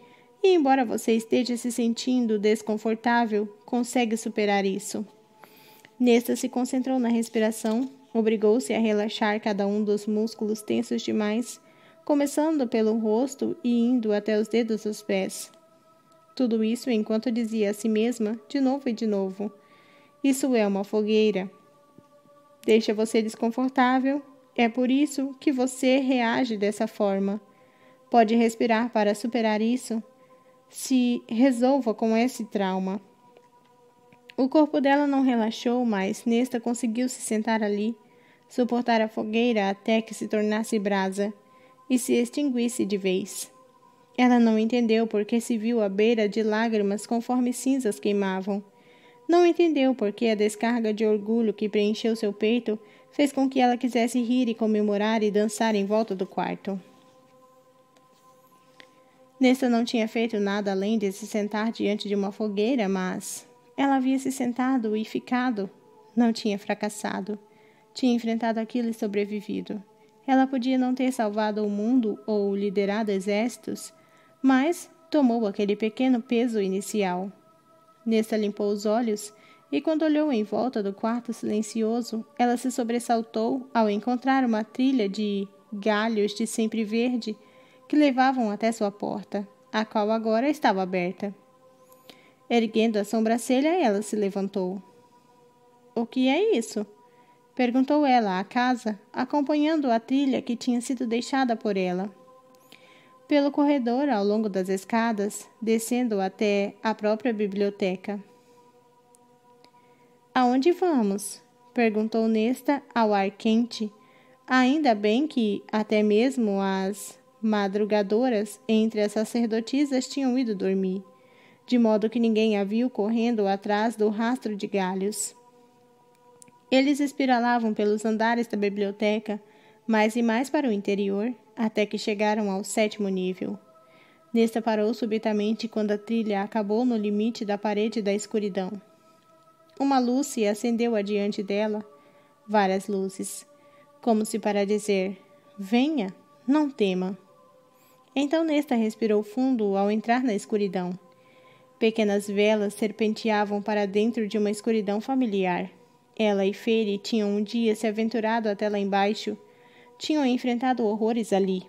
Speaker 1: E embora você esteja se sentindo desconfortável, consegue superar isso. Nesta se concentrou na respiração, obrigou-se a relaxar cada um dos músculos tensos demais, começando pelo rosto e indo até os dedos dos pés. Tudo isso enquanto dizia a si mesma, de novo e de novo, isso é uma fogueira. Deixa você desconfortável, é por isso que você reage dessa forma. Pode respirar para superar isso. Se resolva com esse trauma. O corpo dela não relaxou, mas Nesta conseguiu se sentar ali, suportar a fogueira até que se tornasse brasa e se extinguisse de vez. Ela não entendeu porque se viu à beira de lágrimas conforme cinzas queimavam. Não entendeu por que a descarga de orgulho que preencheu seu peito fez com que ela quisesse rir e comemorar e dançar em volta do quarto. Nesta não tinha feito nada além de se sentar diante de uma fogueira, mas ela havia se sentado e ficado. Não tinha fracassado. Tinha enfrentado aquilo e sobrevivido. Ela podia não ter salvado o mundo ou liderado exércitos, mas tomou aquele pequeno peso inicial. Nesta limpou os olhos e, quando olhou em volta do quarto silencioso, ela se sobressaltou ao encontrar uma trilha de galhos de sempre verde que levavam até sua porta, a qual agora estava aberta. Erguendo a sobrancelha, ela se levantou. — O que é isso? Perguntou ela à casa, acompanhando a trilha que tinha sido deixada por ela. Pelo corredor, ao longo das escadas, descendo até a própria biblioteca. — Aonde vamos? Perguntou Nesta ao ar quente. Ainda bem que até mesmo as madrugadoras entre as sacerdotisas tinham ido dormir, de modo que ninguém a viu correndo atrás do rastro de galhos. Eles espiralavam pelos andares da biblioteca, mais e mais para o interior, até que chegaram ao 7º nível. Nesta parou subitamente quando a trilha acabou no limite da parede da escuridão. Uma luz se acendeu adiante dela, várias luzes, como se para dizer: venha, não tema. Então Nesta respirou fundo ao entrar na escuridão. Pequenas velas serpenteavam para dentro de uma escuridão familiar. Ela e Feri tinham um dia se aventurado até lá embaixo. Tinham enfrentado horrores ali.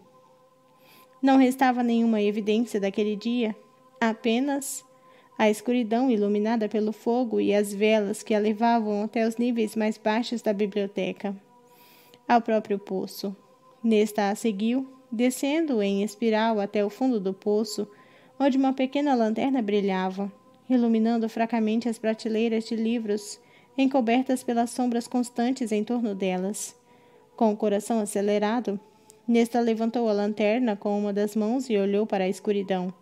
Speaker 1: Não restava nenhuma evidência daquele dia, apenas a escuridão iluminada pelo fogo e as velas que a levavam até os níveis mais baixos da biblioteca, ao próprio poço. Nesta a seguiu, descendo em espiral até o fundo do poço, onde uma pequena lanterna brilhava, iluminando fracamente as prateleiras de livros encobertas pelas sombras constantes em torno delas. Com o coração acelerado, Nesta levantou a lanterna com uma das mãos e olhou para a escuridão,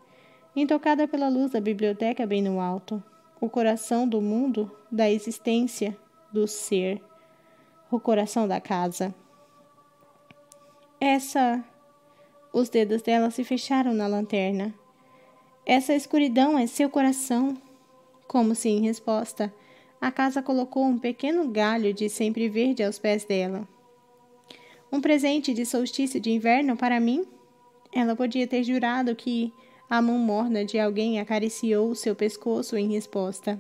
Speaker 1: intocada pela luz da biblioteca bem no alto. O coração do mundo, da existência, do ser. O coração da casa. Os dedos dela se fecharam na lanterna. Essa escuridão é seu coração. Como se em resposta, a casa colocou um pequeno galho de sempre verde aos pés dela. Um presente de solstício de inverno para mim? Ela podia ter jurado que a mão morna de alguém acariciou seu pescoço em resposta.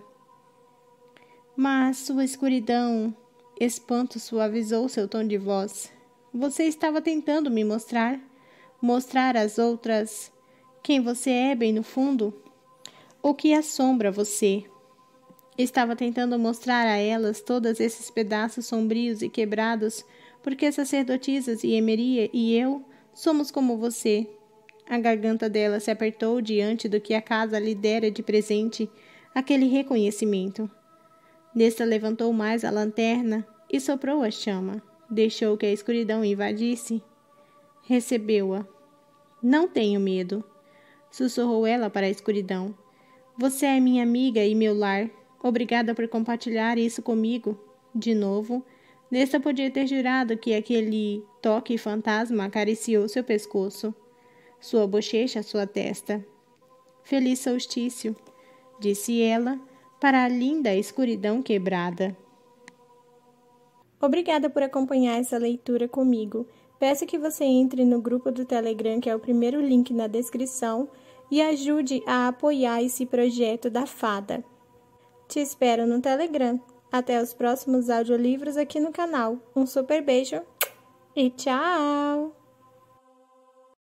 Speaker 1: Mas sua escuridão, espanto suavizou seu tom de voz. Você estava tentando me mostrar às outras quem você é bem no fundo, o que assombra você. Estava tentando mostrar a elas todos esses pedaços sombrios e quebrados, porque sacerdotisas e Emeria e eu somos como você. A garganta dela se apertou diante do que a casa lhe dera de presente, aquele reconhecimento. Nesta levantou mais a lanterna e soprou a chama. Deixou que a escuridão invadisse. Recebeu-a. Não tenho medo, sussurrou ela para a escuridão. Você é minha amiga e meu lar. Obrigada por compartilhar isso comigo. De novo, Nesta podia ter jurado que aquele toque fantasma acariciou seu pescoço, sua bochecha, sua testa. Feliz solstício, disse ela, para a linda escuridão quebrada. Obrigada por acompanhar essa leitura comigo. Peço que você entre no grupo do Telegram, que é o primeiro link na descrição, e ajude a apoiar esse projeto da Fada. Te espero no Telegram. Até os próximos audiolivros aqui no canal. Um super beijo e tchau!